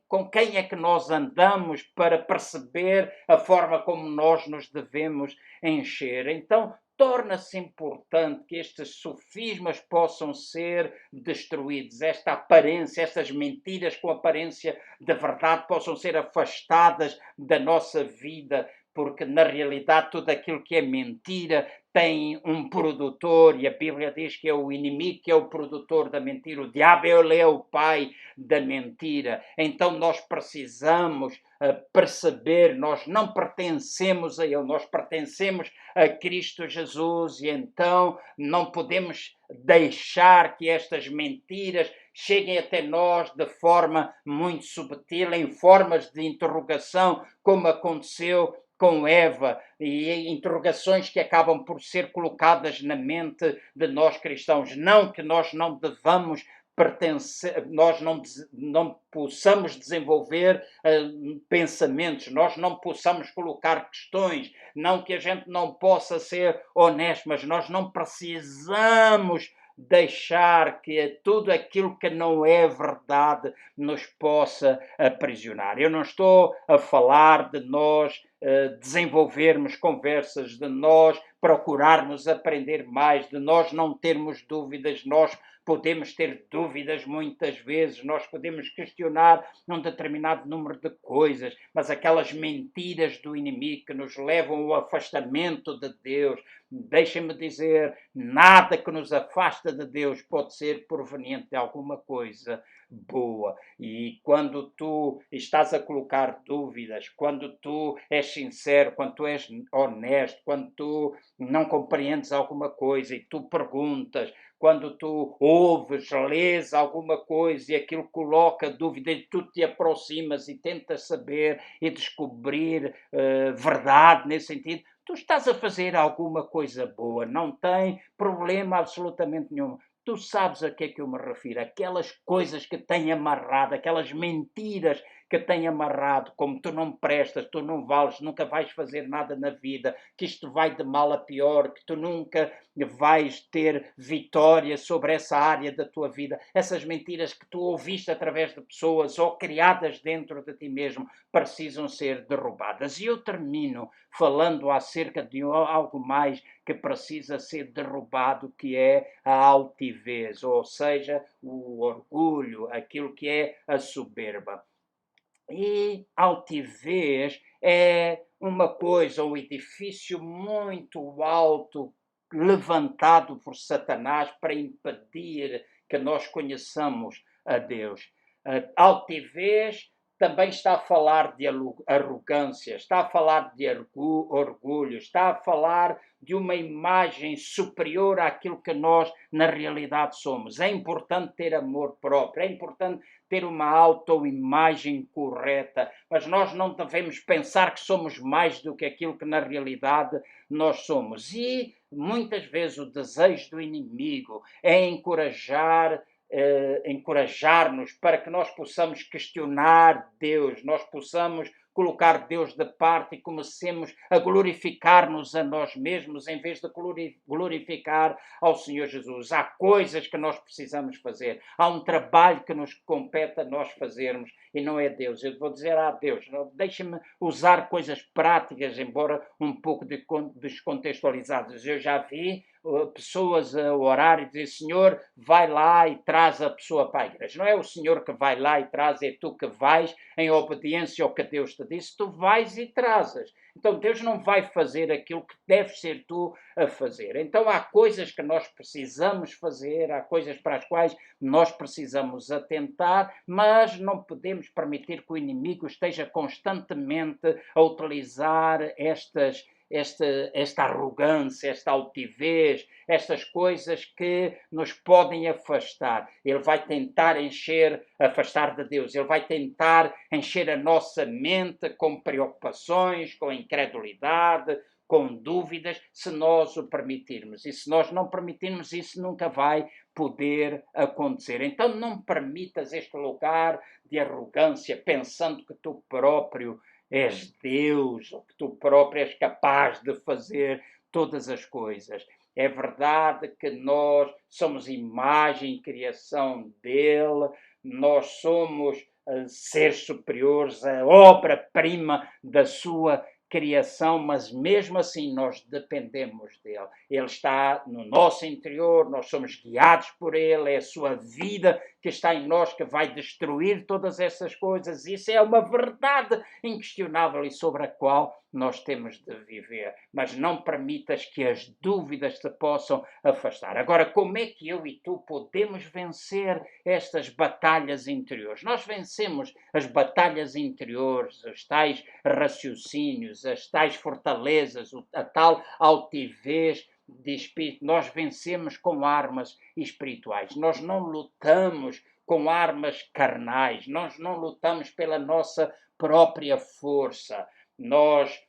com quem é que nós andamos, para perceber a forma como nós nos devemos encher. Então, torna-se importante que estes sofismas possam ser destruídos, esta aparência, estas mentiras com aparência de verdade possam ser afastadas da nossa vida, porque na realidade tudo aquilo que é mentira tem um produtor, e a Bíblia diz que é o inimigo que é o produtor da mentira. O diabo, ele é o pai da mentira. Então nós precisamos perceber, nós não pertencemos a ele, nós pertencemos a Cristo Jesus, e então não podemos deixar que estas mentiras cheguem até nós de forma muito subtil, em formas de interrogação, como aconteceu com Eva, e interrogações que acabam por ser colocadas na mente de nós cristãos. Não que nós não devamos pertencer, nós não possamos desenvolver pensamentos, nós não possamos colocar questões, não que a gente não possa ser honesto, mas nós não precisamos deixar que tudo aquilo que não é verdade nos possa aprisionar. Eu não estou a falar de nós desenvolvermos conversas, de nós procurarmos aprender mais, de nós não termos dúvidas. Nós podemos ter dúvidas muitas vezes, nós podemos questionar um determinado número de coisas, mas aquelas mentiras do inimigo que nos levam ao afastamento de Deus, deixem-me dizer, nada que nos afasta de Deus pode ser proveniente de alguma coisa boa. E quando tu estás a colocar dúvidas, quando tu és sincero, quando tu és honesto, quando tu não compreendes alguma coisa e tu perguntas, quando tu ouves, lês alguma coisa e aquilo coloca dúvida e tu te aproximas e tentas saber e descobrir verdade nesse sentido, tu estás a fazer alguma coisa boa, não tem problema absolutamente nenhum. Tu sabes a que é que eu me refiro, aquelas coisas que têm amarrado, aquelas mentiras que têm amarrado, como tu não prestas, tu não vales, nunca vais fazer nada na vida, que isto vai de mal a pior, que tu nunca vais ter vitória sobre essa área da tua vida. Essas mentiras que tu ouviste através de pessoas ou criadas dentro de ti mesmo precisam ser derrubadas. E eu termino falando acerca de algo mais que precisa ser derrubado, que é a altivez, ou seja, o orgulho, aquilo que é a soberba. E altivez é uma coisa, um edifício muito alto, levantado por Satanás para impedir que nós conheçamos a Deus. A altivez também está a falar de arrogância, está a falar de orgulho, está a falar de uma imagem superior àquilo que nós na realidade somos. É importante ter amor próprio, é importante ter uma autoimagem correta, mas nós não devemos pensar que somos mais do que aquilo que na realidade nós somos. E muitas vezes o desejo do inimigo é encorajar-nos para que nós possamos questionar Deus, nós possamos colocar Deus de parte e comecemos a glorificar-nos a nós mesmos em vez de glorificar ao Senhor Jesus. Há coisas que nós precisamos fazer, há um trabalho que nos compete a nós fazermos e não é Deus. Eu vou dizer a Deus, deixa-me usar coisas práticas, embora um pouco descontextualizadas. Eu já vi pessoas a orar e dizer, Senhor, vai lá e traz a pessoa para a igreja. Não é o Senhor que vai lá e traz, é tu que vais em obediência ao que Deus te disse, tu vais e trazes. Então Deus não vai fazer aquilo que deves ser tu a fazer. Então há coisas que nós precisamos fazer, há coisas para as quais nós precisamos atentar, mas não podemos permitir que o inimigo esteja constantemente a utilizar esta arrogância, esta altivez, estas coisas que nos podem afastar. Ele vai tentar afastar de Deus, ele vai tentar encher a nossa mente com preocupações, com incredulidade, com dúvidas, se nós o permitirmos. E se nós não permitirmos, isso nunca vai poder acontecer. Então não permitas este lugar de arrogância, pensando que tu próprio és Deus, ou que tu próprio és capaz de fazer todas as coisas. É verdade que nós somos imagem e criação dele, nós somos seres superiores, a obra-prima da sua criação, mas mesmo assim nós dependemos dele. Ele está no nosso interior, nós somos guiados por ele, é a sua vida que está em nós que vai destruir todas essas coisas. Isso é uma verdade inquestionável e sobre a qual nós temos de viver. Mas não permitas que as dúvidas te possam afastar. Agora, como é que eu e tu podemos vencer estas batalhas interiores? Nós vencemos as batalhas interiores, os tais raciocínios, as tais fortalezas, a tal altivez de espírito. Nós vencemos com armas espirituais. Nós não lutamos com armas carnais. Nós não lutamos pela nossa própria força. Nós,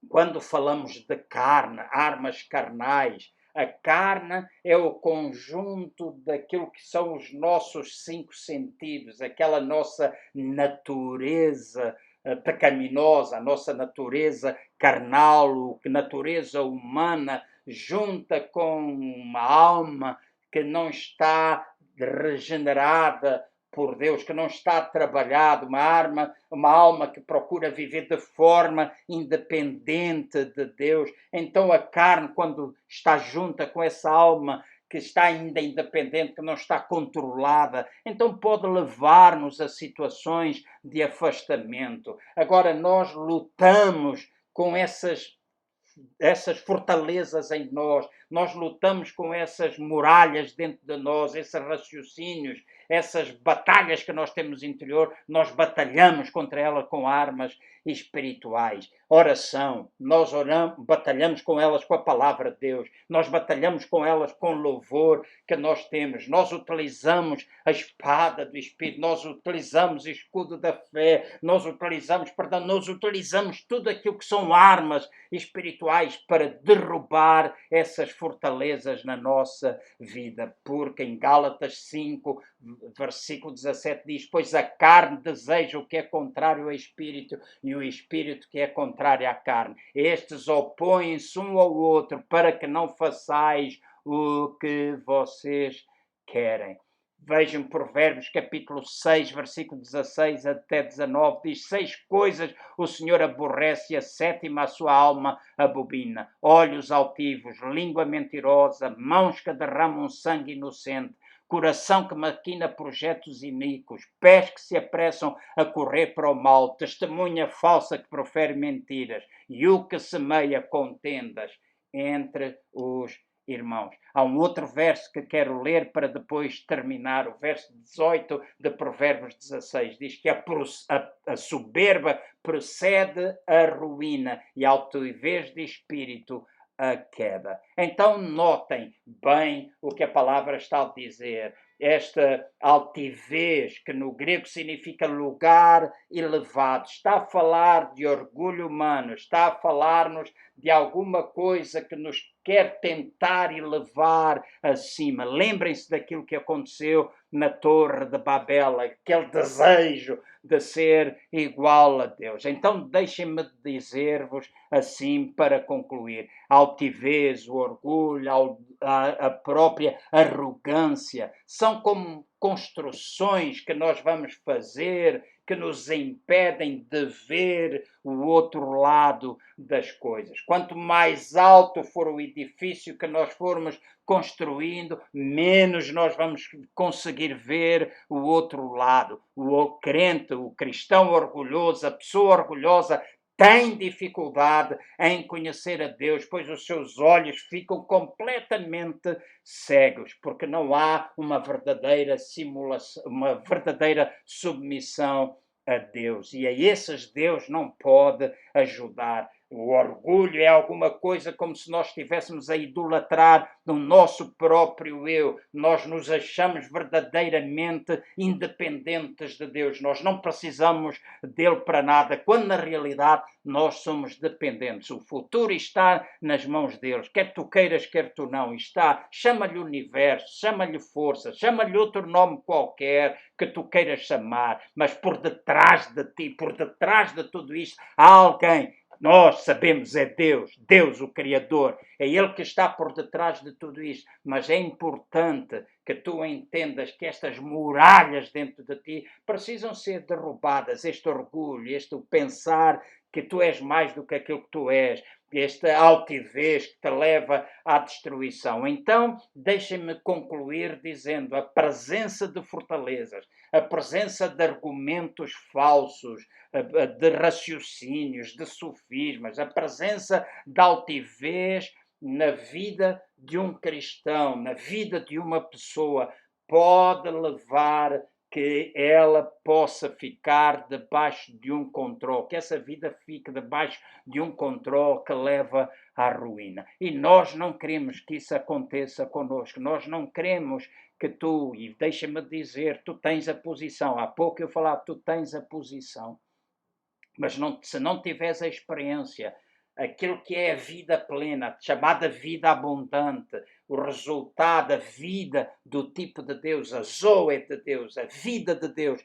quando falamos de carne, armas carnais, a carne é o conjunto daquilo que são os nossos 5 sentidos, aquela nossa natureza pecaminosa, a nossa natureza carnal, a natureza humana, junta com uma alma que não está regenerada por Deus, que não está trabalhada, uma alma que procura viver de forma independente de Deus. Então a carne, quando está junta com essa alma que está ainda independente, que não está controlada, então pode levar-nos a situações de afastamento. Agora nós lutamos com essas fortalezas em nós lutamos com essas muralhas dentro de nós, esses raciocínios, essas batalhas que nós temos interior, nós batalhamos contra elas com armas espirituais. Oração, nós batalhamos com elas com a palavra de Deus, nós batalhamos com elas com louvor que nós temos, nós utilizamos a espada do Espírito, nós utilizamos o escudo da fé, nós utilizamos tudo aquilo que são armas espirituais para derrubar essas fortalezas na nossa vida, porque em Gálatas 5, versículo 17 diz: pois a carne deseja o que é contrário ao Espírito e o Espírito que é contrário à carne. Estes opõem-se um ao outro para que não façais o que vocês querem. Vejam Provérbios capítulo 6, versículo 16 até 19, diz: 6 coisas o Senhor aborrece, e a sétima a sua alma abobina: olhos altivos, língua mentirosa, mãos que derramam sangue inocente, coração que maquina projetos iníquos, pés que se apressam a correr para o mal, testemunha falsa que profere mentiras, e o que semeia contendas entre os irmãos. Há um outro verso que quero ler para depois terminar, o verso 18 de Provérbios 16. Diz que a soberba precede a ruína e a altivez de espírito a queda. Então notem bem o que a palavra está a dizer. Esta altivez, que no grego significa lugar elevado, está a falar de orgulho humano, está a falar-nos de alguma coisa que nos quer tentar elevar acima. Lembrem-se daquilo que aconteceu na Torre de Babel, aquele desejo de ser igual a Deus. Então deixem-me dizer-vos assim para concluir: a altivez, o orgulho, a própria arrogância são como construções que nós vamos fazer que nos impedem de ver o outro lado das coisas. Quanto mais alto for o edifício que nós formos construindo, menos nós vamos conseguir ver o outro lado. O crente, o cristão orgulhoso, a pessoa orgulhosa, tem dificuldade em conhecer a Deus, pois os seus olhos ficam completamente cegos, porque não há uma verdadeira simulação, uma verdadeira submissão a Deus. E a esses Deus não pode ajudar. O orgulho é alguma coisa como se nós estivéssemos a idolatrar no nosso próprio eu. Nós nos achamos verdadeiramente independentes de Deus. Nós não precisamos dele para nada, quando na realidade nós somos dependentes. O futuro está nas mãos deles. Quer tu queiras, quer tu não. Está. Chama-lhe universo, chama-lhe força, chama-lhe outro nome qualquer que tu queiras chamar. Mas por detrás de ti, por detrás de tudo isto, há alguém. Nós sabemos, é Deus, Deus o Criador, é Ele que está por detrás de tudo isto, mas é importante que tu entendas que estas muralhas dentro de ti precisam ser derrubadas, este orgulho, este pensar que tu és mais do que aquilo que tu és, esta altivez que te leva à destruição. Então, deixem-me concluir dizendo: a presença de fortalezas, a presença de argumentos falsos, de raciocínios, de sofismas, a presença de altivez na vida de um cristão, na vida de uma pessoa, pode levar que ela possa ficar debaixo de um controle, que essa vida fique debaixo de um controle que leva à ruína. E nós não queremos que isso aconteça connosco, nós não queremos que tu, e deixa-me dizer, tu tens a posição, há pouco eu falava, tu tens a posição, mas se não tiveres a experiência, aquilo que é a vida plena, chamada vida abundante, o resultado, a vida do tipo de Deus, a zoe de Deus, a vida de Deus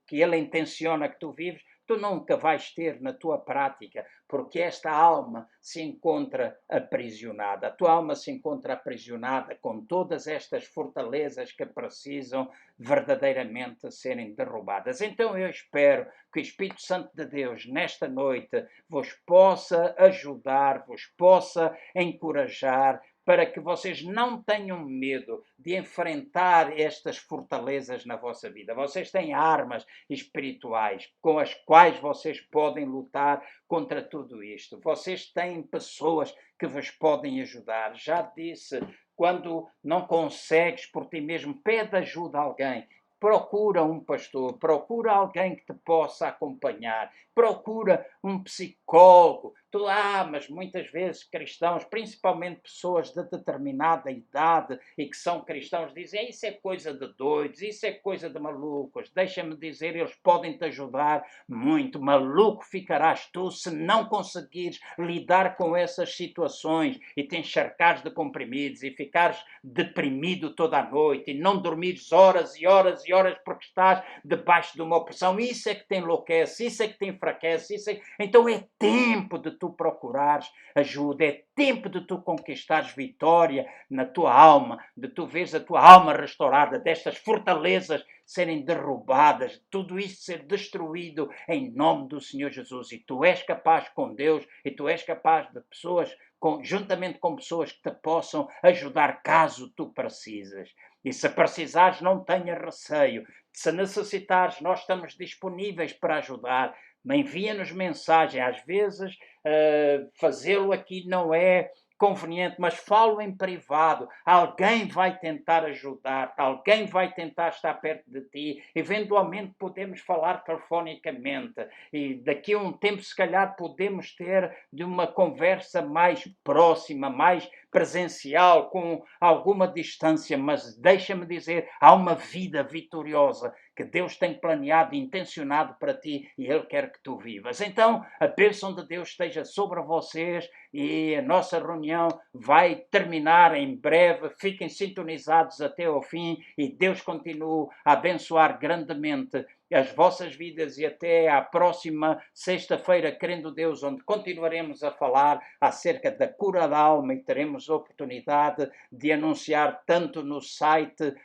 que Ele intenciona que tu vives, tu nunca vais ter na tua prática, porque esta alma se encontra aprisionada. A tua alma se encontra aprisionada com todas estas fortalezas que precisam verdadeiramente serem derrubadas. Então eu espero que o Espírito Santo de Deus, nesta noite, vos possa ajudar, vos possa encorajar, para que vocês não tenham medo de enfrentar estas fortalezas na vossa vida. Vocês têm armas espirituais com as quais vocês podem lutar contra tudo isto. Vocês têm pessoas que vos podem ajudar. Já disse, quando não consegues por ti mesmo, pede ajuda a alguém. Procura um pastor, procura alguém que te possa acompanhar, procura um psicólogo. Mas muitas vezes cristãos, principalmente pessoas de determinada idade e que são cristãos, dizem isso é coisa de doidos, isso é coisa de malucos. Deixa-me dizer, eles podem te ajudar muito. Maluco ficarás tu se não conseguires lidar com essas situações e te encharcares de comprimidos e ficares deprimido toda a noite e não dormires horas e horas e horas porque estás debaixo de uma opressão. Isso é que te enlouquece, isso é que te enfraquece. Então é tempo de tu procurares ajuda, é tempo de tu conquistares vitória na tua alma, de tu veres a tua alma restaurada, destas fortalezas serem derrubadas, tudo isso ser destruído em nome do Senhor Jesus. E tu és capaz com Deus, e tu és capaz de pessoas, juntamente com pessoas que te possam ajudar caso tu precisas. E se precisares, não tenhas receio. Se necessitares, nós estamos disponíveis para ajudar. Envia-nos mensagem. Às vezes, fazê-lo aqui não é conveniente, mas falo em privado. Alguém vai tentar ajudar-te, alguém vai tentar estar perto de ti. Eventualmente podemos falar telefonicamente e daqui a um tempo se calhar podemos ter de uma conversa mais próxima, mais presencial, com alguma distância, mas deixa-me dizer, há uma vida vitoriosa que Deus tem planeado e intencionado para ti e Ele quer que tu vivas. Então, a bênção de Deus esteja sobre vocês e a nossa reunião vai terminar em breve. Fiquem sintonizados até ao fim e Deus continue a abençoar grandemente as vossas vidas e até à próxima sexta-feira, querendo Deus, onde continuaremos a falar acerca da cura da alma e teremos a oportunidade de anunciar tanto no site,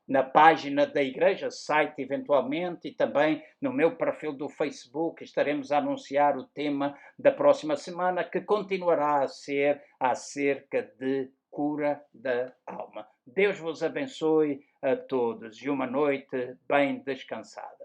na página da igreja, site eventualmente, e também no meu perfil do Facebook, estaremos a anunciar o tema da próxima semana, que continuará a ser acerca de cura da alma. Deus vos abençoe a todos e uma noite bem descansada.